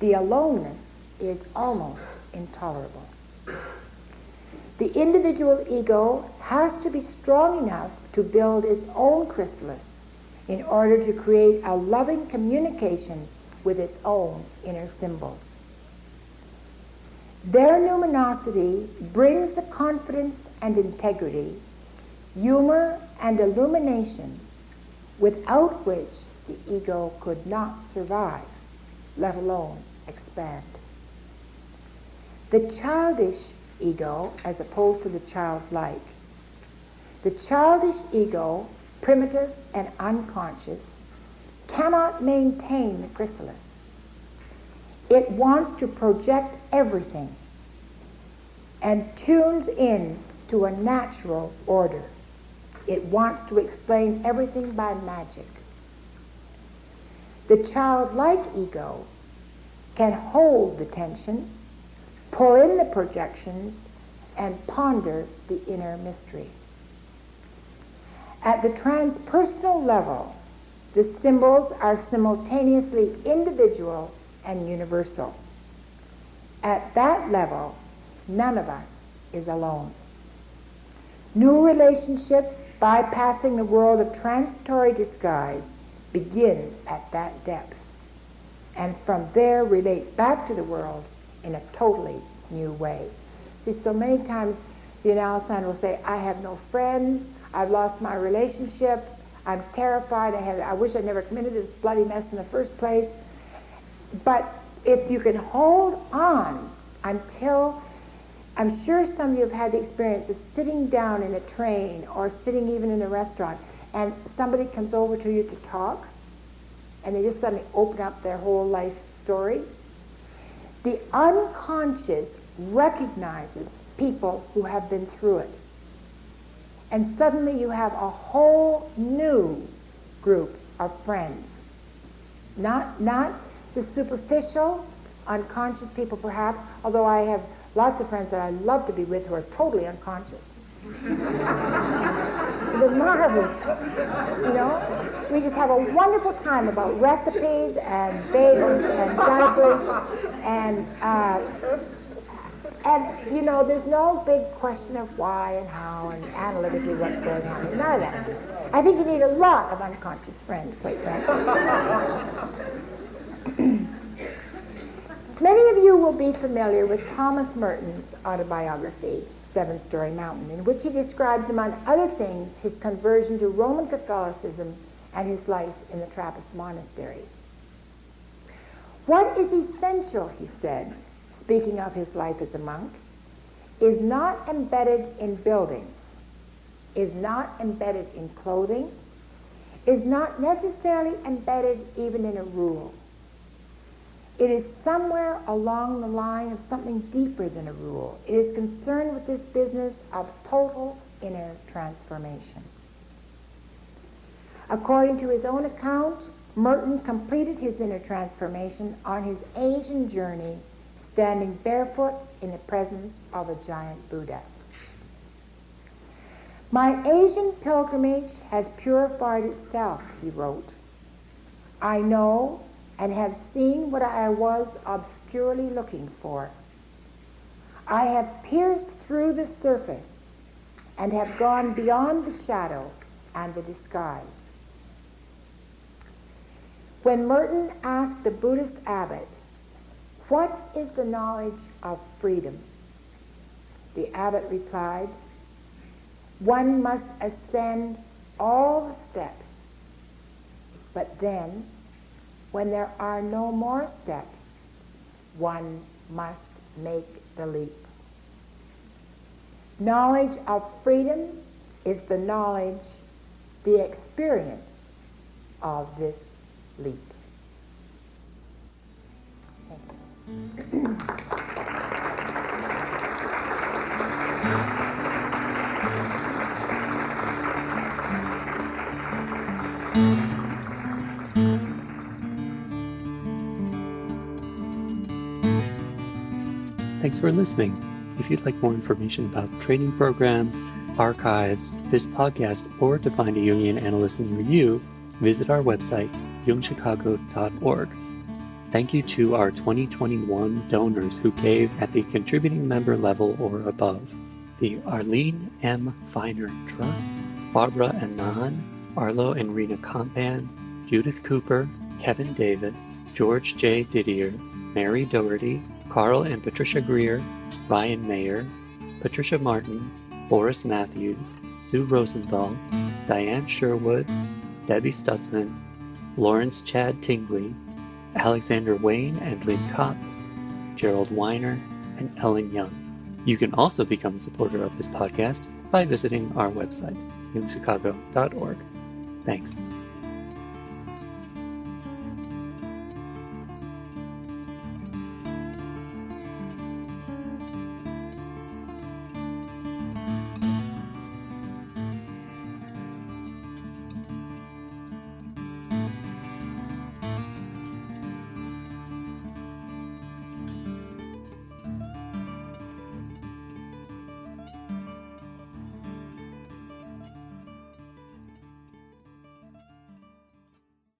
the aloneness is almost intolerable. The individual ego has to be strong enough to build its own chrysalis in order to create a loving communication with its own inner symbols. Their numinosity brings the confidence and integrity, humor and illumination, without which the ego could not survive, let alone expand. The childish ego, as opposed to the childlike. The childish ego, primitive and unconscious, cannot maintain the chrysalis. It wants to project everything and tunes in to a natural order. It wants to explain everything by magic. The childlike ego can hold the tension, pull in the projections, and ponder the inner mystery. At the transpersonal level, the symbols are simultaneously individual and universal. At that level, none of us is alone. New relationships, bypassing the world of transitory disguise, begin at that depth, and from there relate back to the world in a totally new way. See, so many times the analysand will say, I have no friends, I've lost my relationship. I'm terrified. I wish I never committed this bloody mess in the first place. But if you can hold on until, I'm sure some of you have had the experience of sitting down in a train or sitting even in a restaurant, and somebody comes over to you to talk, and they just suddenly open up their whole life story. The unconscious recognizes people who have been through it. And suddenly you have a whole new group of friends. Not the superficial, unconscious people perhaps, although I have lots of friends that I love to be with who are totally unconscious. They're marvelous, you know? We just have a wonderful time about recipes and babies and diapers and you know, there's no big question of why and how and analytically what's going on. None of that. I think you need a lot of unconscious friends, quite frankly. Many of you will be familiar with Thomas Merton's autobiography, Seven Storey Mountain, in which he describes, among other things, his conversion to Roman Catholicism and his life in the Trappist monastery. What is essential, he said, speaking of his life as a monk, is not embedded in buildings, is not embedded in clothing, is not necessarily embedded even in a rule. It is somewhere along the line of something deeper than a rule. It is concerned with this business of total inner transformation. According to his own account, Merton completed his inner transformation on his Asian journey, standing barefoot in the presence of a giant Buddha. My Asian pilgrimage has purified itself, he wrote. I know and have seen what I was obscurely looking for. I have pierced through the surface and have gone beyond the shadow and the disguise. When Merton asked a Buddhist abbot, "What is the knowledge of freedom?" the abbot replied, "One must ascend all the steps, but then, when there are no more steps, one must make the leap." Knowledge of freedom is the knowledge, the experience of this leap. Thank you. Thanks for listening. If you'd like more information about training programs, archives, this podcast, or to find a Jungian analyst near you, visit our website, jungchicago.org. Thank you to our 2021 donors who gave at the contributing member level or above: the Arlene M. Feiner Trust, Barbara Anan, Arlo and Rena Compan, Judith Cooper, Kevin Davis, George J. Didier, Mary Doherty, Carl and Patricia Greer, Ryan Mayer, Patricia Martin, Boris Matthews, Sue Rosenthal, Diane Sherwood, Debbie Stutzman, Lawrence Chad Tingley, Alexander Wayne and Lynn Kopp, Gerald Weiner, and Ellen Young. You can also become a supporter of this podcast by visiting our website, jungchicago.org. Thanks.